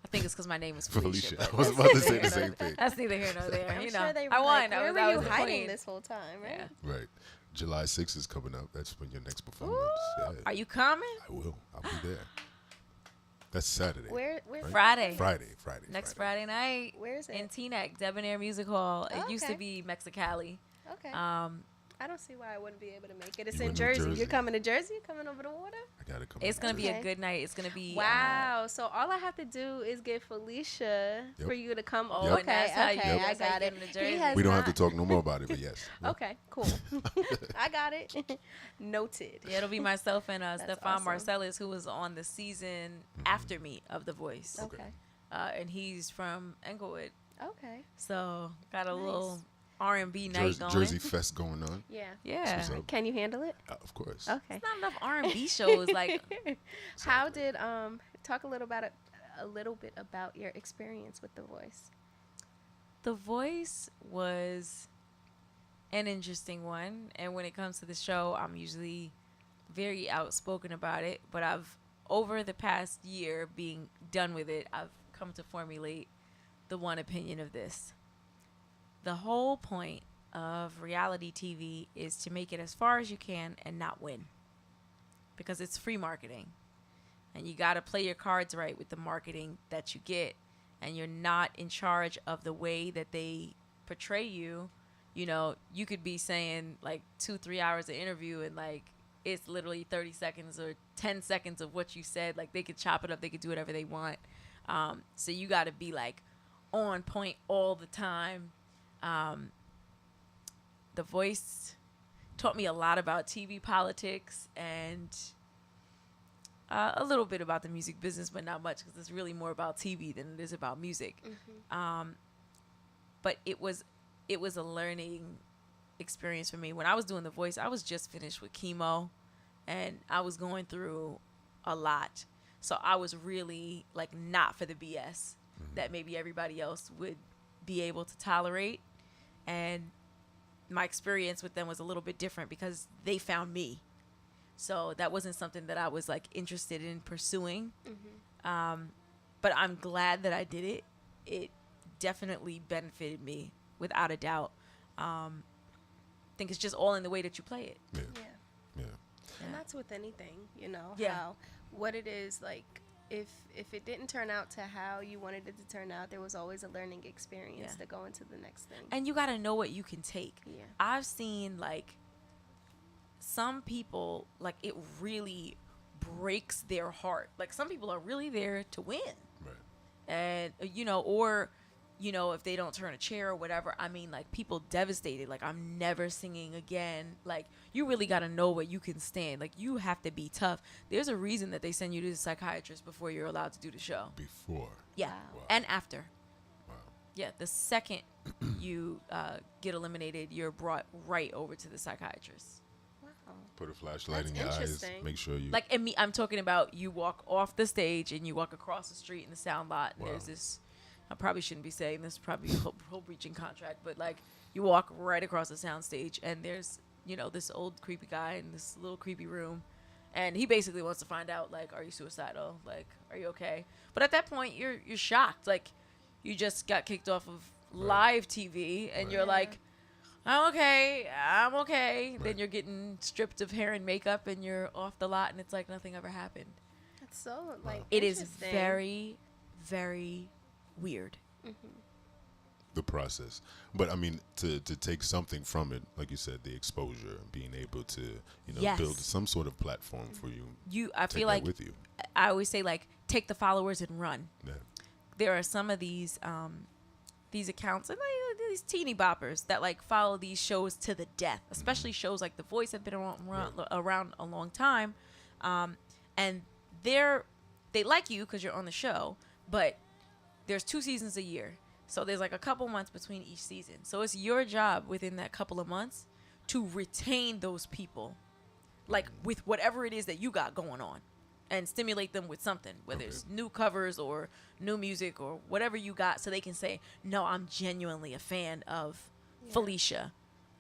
I think it's because my name was Felicia. Felicia. but I was that's about to neither say here the nor same thing. That's neither here nor there. I'm you sure know, they were I won. like, I where was were you the hiding queen. this whole time, right? Yeah. Right. July 6th is coming up. That's when your next performance. Yeah. Are you coming? I will. I'll be there. That's Saturday. Where right? Friday. Friday. Next Friday night. Where is it? In Teaneck, Debonair Music Hall. It Oh, used to okay. be Mexicali. Okay. I don't see why I wouldn't be able to make it. It's You in in New Jersey. Jersey. You're coming to Jersey? You're coming over the water? I gotta come. It's gonna be a Okay. good night. It's gonna be Wow. So all I have to do is get Felicia Yep. for you to come. Oh, Okay. and that's how you- Okay. Yep. I that's how you got get it. into Jersey. He has We don't have to not- talk no more about it, but yes. Yep. Okay. Cool. I got it. Noted. Yeah, it'll be myself and That's Stefan awesome. Marcellus, who was on the season after me of The Voice. Okay. And he's from Englewood. Okay. So got a Nice. little R&B night going. Jersey Fest going on. Yeah. Yeah. What's up? Can you handle it? Of course. Okay. There's not enough R&B shows. Like, How did talk a little bit about your experience with The Voice? The Voice was an interesting one. And when it comes to the show, I'm usually very outspoken about it. But over the past year being done with it, I've come to formulate the one opinion of this. The whole point of reality TV is to make it as far as you can and not win. Because it's free marketing. And you got to play your cards right with the marketing that you get. And you're not in charge of the way that they portray you. You know, you could be saying like 2-3 hours of interview and like it's literally 30 seconds or 10 seconds of what you said. Like they could chop it up. They could do whatever they want. So you got to be like on point all the time. The Voice taught me a lot about TV politics and a little bit about the music business, but not much because it's really more about TV than it is about music. But it was a learning experience for me. When I was doing The Voice, I was just finished with chemo and I was going through a lot. So I was really like not for the BS that maybe everybody else would be able to tolerate. And my experience with them was a little bit different because they found me. So that wasn't something that I was like interested in pursuing. But I'm glad that I did it. It definitely benefited me without a doubt. I think it's just all in the way that you play it. Yeah. Yeah. Yeah. And that's with anything, you know, Yeah. how what it is like if it didn't turn out to how you wanted it to turn out, there was always a learning experience Yeah. to go into the next thing. And you got to know what you can take. Yeah. I've seen like some people, like it really breaks their heart. Like some people are really there to win. Right. And, you know, or you know, if they don't turn a chair or whatever, I mean, like, people devastated. Like, I'm never singing again. Like, you really got to know what you can stand. Like, you have to be tough. There's a reason that they send you to the psychiatrist before you're allowed to do the show. Before. Yeah. Wow. And after. Wow. Yeah. The second you get eliminated, you're brought right over to the psychiatrist. Put a flashlight That's in your eyes. interesting. Make sure you. Like, and me, I'm talking about you walk off the stage and you walk across the street in the sound lot. And Wow. there's this, I probably shouldn't be saying this, probably a whole breaching contract, but like you walk right across the sound stage and there's, you know, this old creepy guy in this little creepy room. And he basically wants to find out, like, are you suicidal? Like, are you okay? But at that point, you're shocked. Like, you just got kicked off of live TV and you're like, I'm okay. Right. Then you're getting stripped of hair and makeup and you're off the lot and it's like nothing ever happened. That's so, like, It is interesting. very, very weird. The process. But I mean, to take something from it, like you said, the exposure, being able to, you know, Yes. build some sort of platform for you. I Take feel that like with you. I always say, like, take the followers and run. Yeah. There are some of these accounts and like, these teeny boppers that like follow these shows to the death, especially shows like The Voice have been around a long time, and they like you because you're on the show, but there's 2 seasons a year, so there's like a couple months between each season, so it's your job within that couple of months to retain those people, like with whatever it is that you got going on, and stimulate them with something, whether it's new covers or new music or whatever you got, so they can say, no, I'm genuinely a fan of Felicia.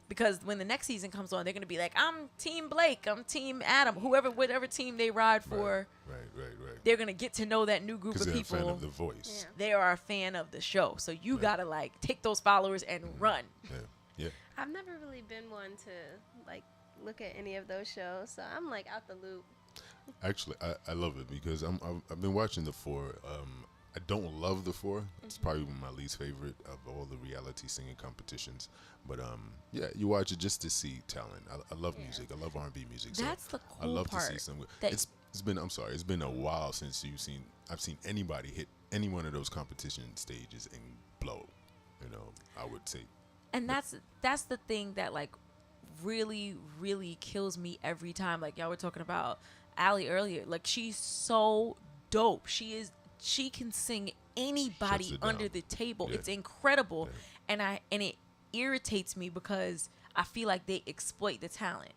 Because when the next season comes on, they're going to be like, I'm Team Blake, I'm Team Adam, whatever team they ride for. Right. They're going to get to know that new group of Because they're a fan people. of The Voice. They are a fan of the show. So you got to like take those followers and run. Yeah. I've never really been one to, like, look at any of those shows, so I'm, like, out the loop. Actually, I love it because I've been watching The Four. I don't love The Four. It's probably my least favorite of all the reality singing competitions. But yeah, you watch it just to see talent. I love music. I love R&B music. That's so the I cool love part. to see some. that- It's been. I'm sorry. It's been a while since I've seen anybody hit any one of those competition stages and blow. You know, I would say. And that's the thing that like really, really kills me every time. Like y'all were talking about Allie earlier. Like she's so dope. She can sing anybody Shuts it down. under the table. Yeah. It's incredible. Yeah. And it irritates me because I feel like they exploit the talent.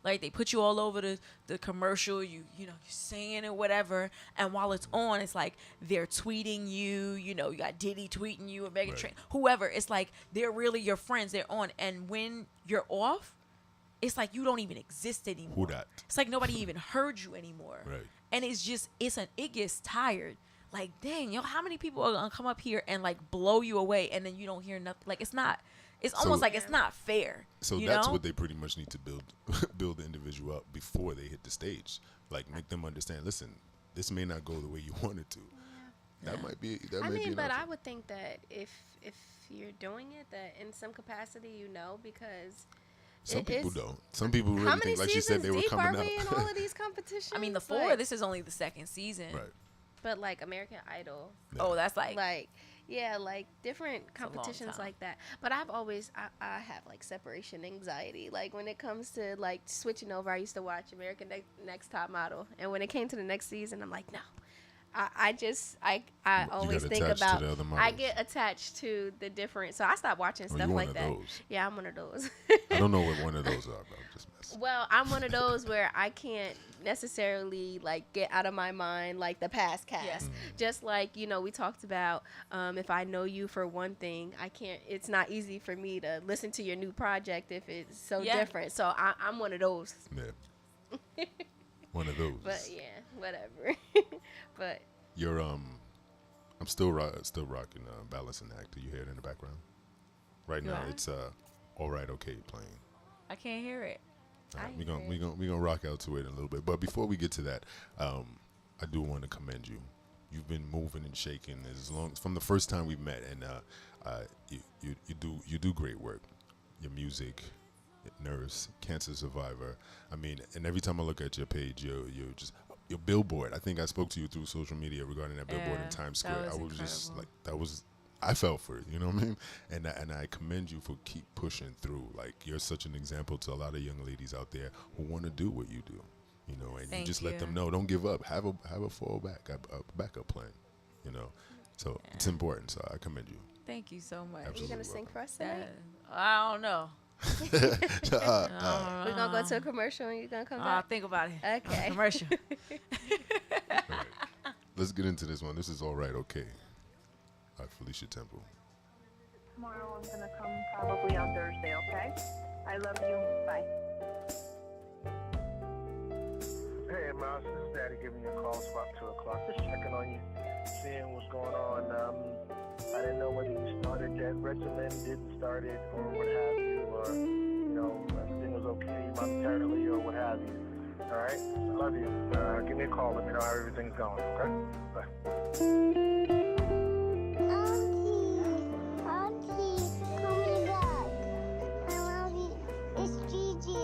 Like they put you all over the commercial, you know, you're singing or whatever, and while it's on, it's like they're tweeting you, you know, you got Diddy tweeting you, or Megan Trainor, whoever. It's like they're really your friends. They're on, and when you're off, it's like you don't even exist anymore. Who that? It's like nobody even heard you anymore. Right. And it's just it gets tired. Like, dang, yo, how many people are gonna come up here and like blow you away, and then you don't hear nothing? Like, it's almost like it's not fair. So you that's know? what they pretty much need to build the individual up before they hit the stage. Like make them understand. Listen, this may not go the way you want it to. That might be. I might mean, be an but I option. would think that if you're doing it, that in some capacity, you know, because Some it people is- don't. Some people really how many think, like you said, seasons they were deep coming are out. we in all of these competitions? I mean, the four. Like, This is only the second season. Right. but like American Idol, Oh, that's like yeah, like different a long competitions time. like that. But I've always I have like separation anxiety. Like when it comes to like switching over, I used to watch American Next Top Model, and when it came to the next season, I'm like, no. I always got think attached to about the other I models. get attached to the different, so I stopped watching Oh, stuff you like one of that. those. Yeah, I'm one of those. I don't know what one of those are, but I'm just messing. Well, I'm one of those where I can't necessarily like get out of my mind like the past cast. Yes. Just like, you know, we talked about if I know you for one thing, it's not easy for me to listen to your new project if it's so Yeah. different. So I'm one of those. Yeah. One of those. But yeah, whatever. But You're I'm still rocking Balancing Act. Do you hear it in the background? Right You now are? it's All Right Okay playing. I can't hear it. All right, I we're hear gonna we rock out to it in a little bit. But before we get to that, I do want to commend you. You've been moving and shaking from the first time we met, and you do great work. Your music, nurse, cancer survivor. I mean, and every time I look at your page, your billboard. I think I spoke to you through social media regarding that billboard Yeah, in Times that Square. was I was just incredible. like, I fell for it. You know what I mean? And I commend you for keep pushing through. Like, you're such an example to a lot of young ladies out there who want to do what you do. You know, and you just let them know, don't give up. Have a fallback, a backup plan. You know, so it's important. So I commend you. Thank you so much. You gonna sing for us tonight? I don't know. We're gonna go to a commercial and you're gonna come back. I'll think about it. Okay. Commercial. All right. Let's get into this one. This is All Right, Okay. By Felicia Temple. Tomorrow I'm gonna come probably on Thursday, okay? I love you. Bye. Hey, Mouse, this is Daddy giving you a call. It's about 2 o'clock. Just checking on you, seeing what's going on. I didn't know whether you started that regimen, didn't start it, or what have you, or, you know, everything was okay monetarily or what have you. All right? I love you. Give me a call. Let me know how everything's going, okay? Bye. Auntie, call me back. I love you. It's Gigi.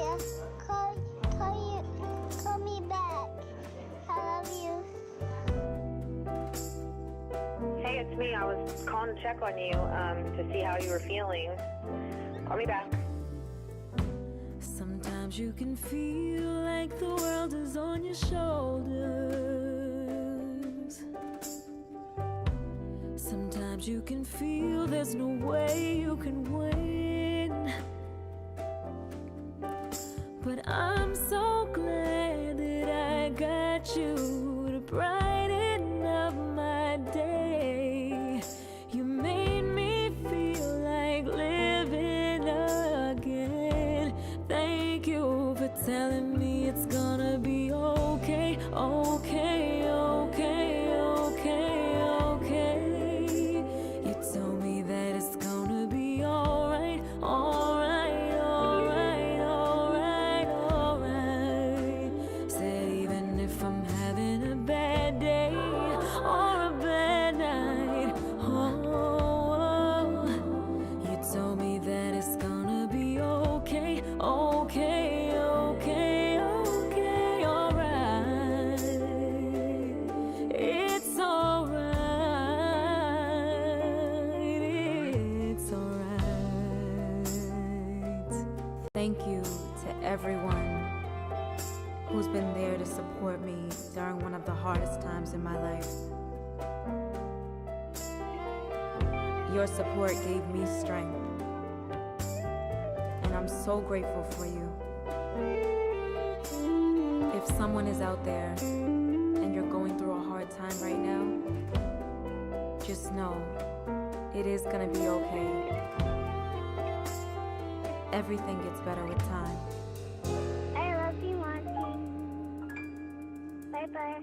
Call me back. I love you. Hey, it's me. I was calling to check on you to see how you were feeling. Call me back. Sometimes you can feel like the world is on your shoulders. Sometimes you can feel there's no way you can win. But I'm so glad that I got you to brighten up my day. You made me feel like living again. Thank you for telling me it's gonna be okay, okay, okay, okay, okay. You told me that it's gonna be alright, alright, alright, alright, alright. Said even if I'm having a bad day or a bad night, oh, you told me that it's gonna be okay, okay, okay, okay, alright. It's alright, it's alright. Thank you to everyone who's been there to support me during one of the hardest times in my life. Your support gave me strength, and I'm so grateful for you. If someone is out there and you're going through a hard time right now, just know it is gonna be okay. Everything gets better with time. I love you, Auntie. Bye-bye.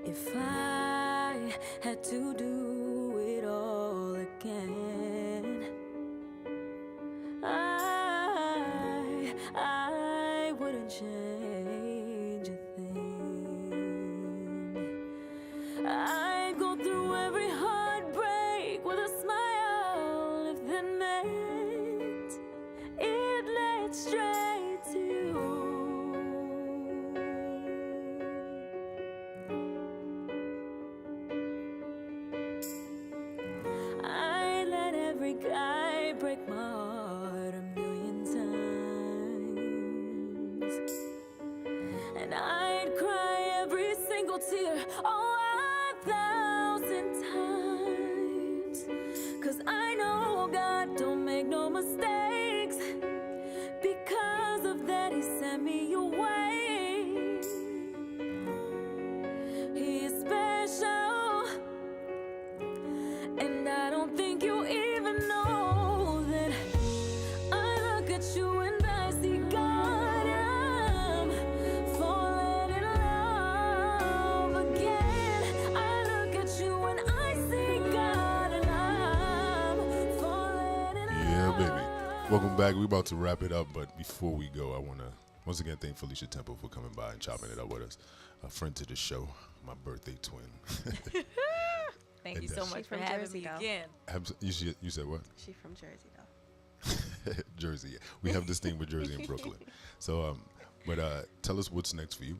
If I had to do it all again, I wouldn't change a thing. I'd go through every heartbreak with a smile if that meant it led straight to you. I let every guy break my heart a million times, and I'd cry every single tear, oh, 1,000 times. 'Cause I know God don't make no mistakes. Because of that, He sent me your way. He is special, and I don't think you even know that. I look at you and I see God. I'm falling in love again. I look at you and I see God, and I'm falling in love. Yeah, baby. Welcome back. We're about to wrap it up, but before we go, I want to once again thank Felicia Temple for coming by and chopping it up with us. A friend to the show, my birthday twin. Thank you And so she much for from having Jersey, me though. again. You said what? She from Jersey though. Jersey. Yeah. We have this thing with Jersey and Brooklyn. So, but tell us what's next for you,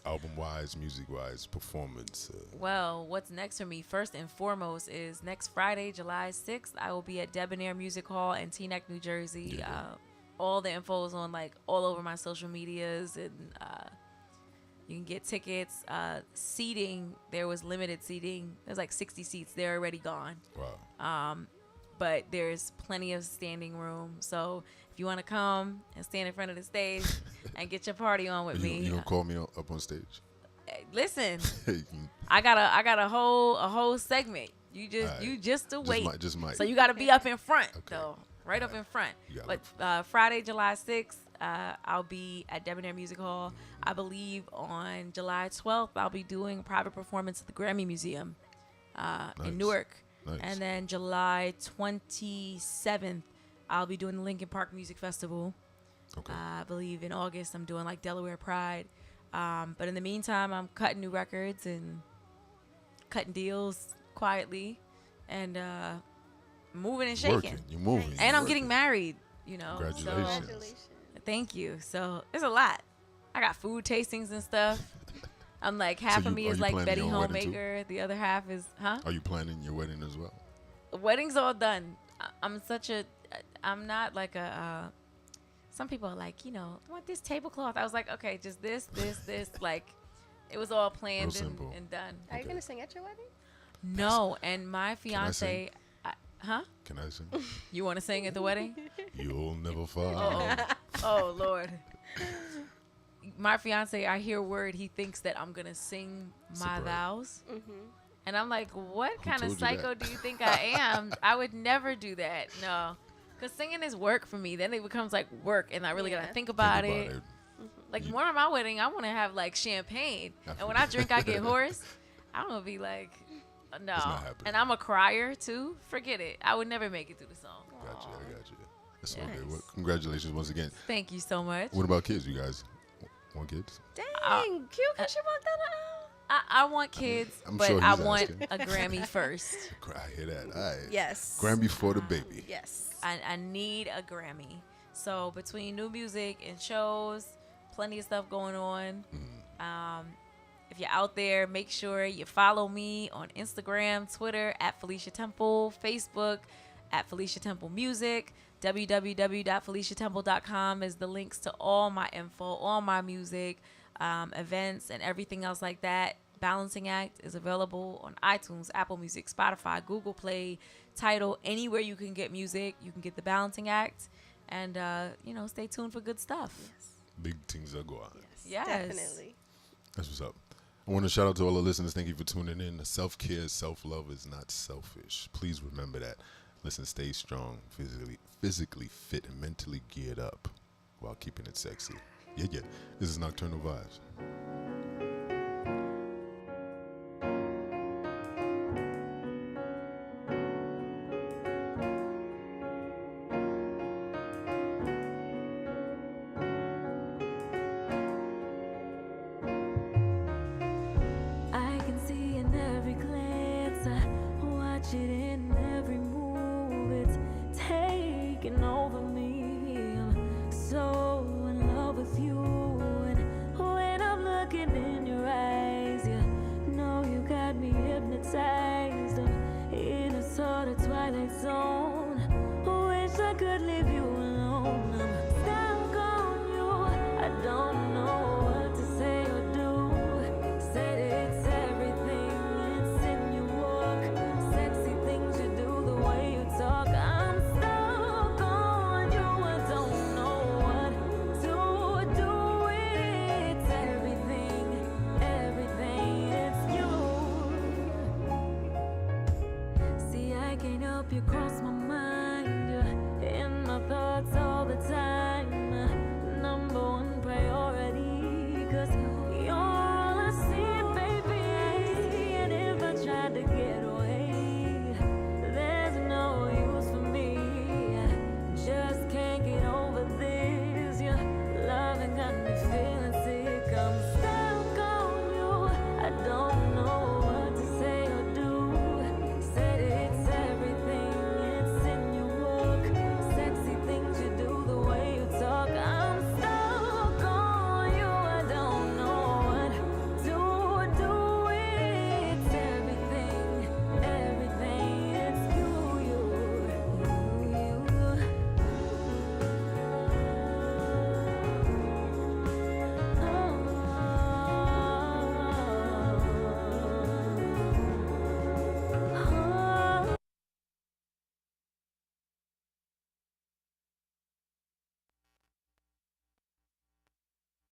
album-wise, music-wise, performance. Well, what's next for me, first and foremost, is next Friday, July 6th, I will be at Debonair Music Hall in Teaneck, New Jersey. Yeah. All the info is on like all over my social medias, and you can get tickets. Seating, there was limited seating. There's like 60 seats. They're already gone. Wow. But there's plenty of standing room. So if you want to come and stand in front of the stage and get your party on with me, You don't call me up on stage. listen, I got a whole segment. You just wait. Just might. So you got to be up in front Okay. though, right up in front. You gotta But Friday, July 6th, I'll be at Debonair Music Hall. I believe on July 12th, I'll be doing a private performance at the Grammy Museum in Newark. Nice. And then July 27th, I'll be doing the Lincoln Park Music Festival. Okay. I believe in August, I'm doing like Delaware Pride. But in the meantime, I'm cutting new records and cutting deals quietly and moving and shaking. Working. You're moving. And I'm You're getting working. married, you know. Congratulations. So, thank you. So it's a lot. I got food tastings and stuff. I'm like, half So of me are is you like planning Betty your own wedding too? Homemaker. The other half is, Are you planning your wedding as well? Wedding's all done. I'm not like a, some people are like, you know, I want this tablecloth. I was like, okay, just this. Like, it was all planned Real simple. and done. Are you gonna sing at your wedding? No, and my fiance, huh? Can I sing? You want to sing at the wedding? You'll never find. Oh, Lord. My fiance, I hear word, he thinks that I'm going to sing my Surprise. vows. Mm-hmm. And I'm like, what kind of told you that? psycho do you think I am? I would never do that. No. Because singing is work for me. Then it becomes like work, and I really got to think about it. Like, more of my wedding, I want to have like champagne. And when I drink, I get hoarse. I'm going to be like, no. It's not happening. And I'm a crier too. Forget it. I would never make it through the song. I got you. That's Yes. okay. Well, congratulations once again. Thank you so much. What about kids, you guys? Want kids? Dang, cute. Cause she walked down the aisle. I want kids, I'm but sure I he's want asking. a Grammy first. I hear that. All right. Yes. Grammy for the baby. Yes. I need a Grammy. So between new music and shows, plenty of stuff going on. If you're out there, make sure you follow me on Instagram, Twitter at Felicia Temple, Facebook at Felicia Temple Music. www.feliciatemple.com is the links to all my info, all my music, events, and everything else like that. Balancing Act is available on iTunes, Apple Music, Spotify, Google Play, Tidal, anywhere you can get music. You can get the Balancing Act, and stay tuned for good stuff. Big things are going. Yes. Definitely. That's what's up. I want to shout out to all the listeners. Thank you for tuning in. Self-care, self-love is not selfish. Please remember that. Listen, stay strong, physically fit, and mentally geared up while keeping it sexy. Yeah. This is Nocturnal Vibes. I can see in every glance, I watch it in every move. It's taking over me. I'm so in love with you. And when I'm looking in your eyes, you know you got me hypnotized. I'm in a sort of twilight zone. Wish I could leave you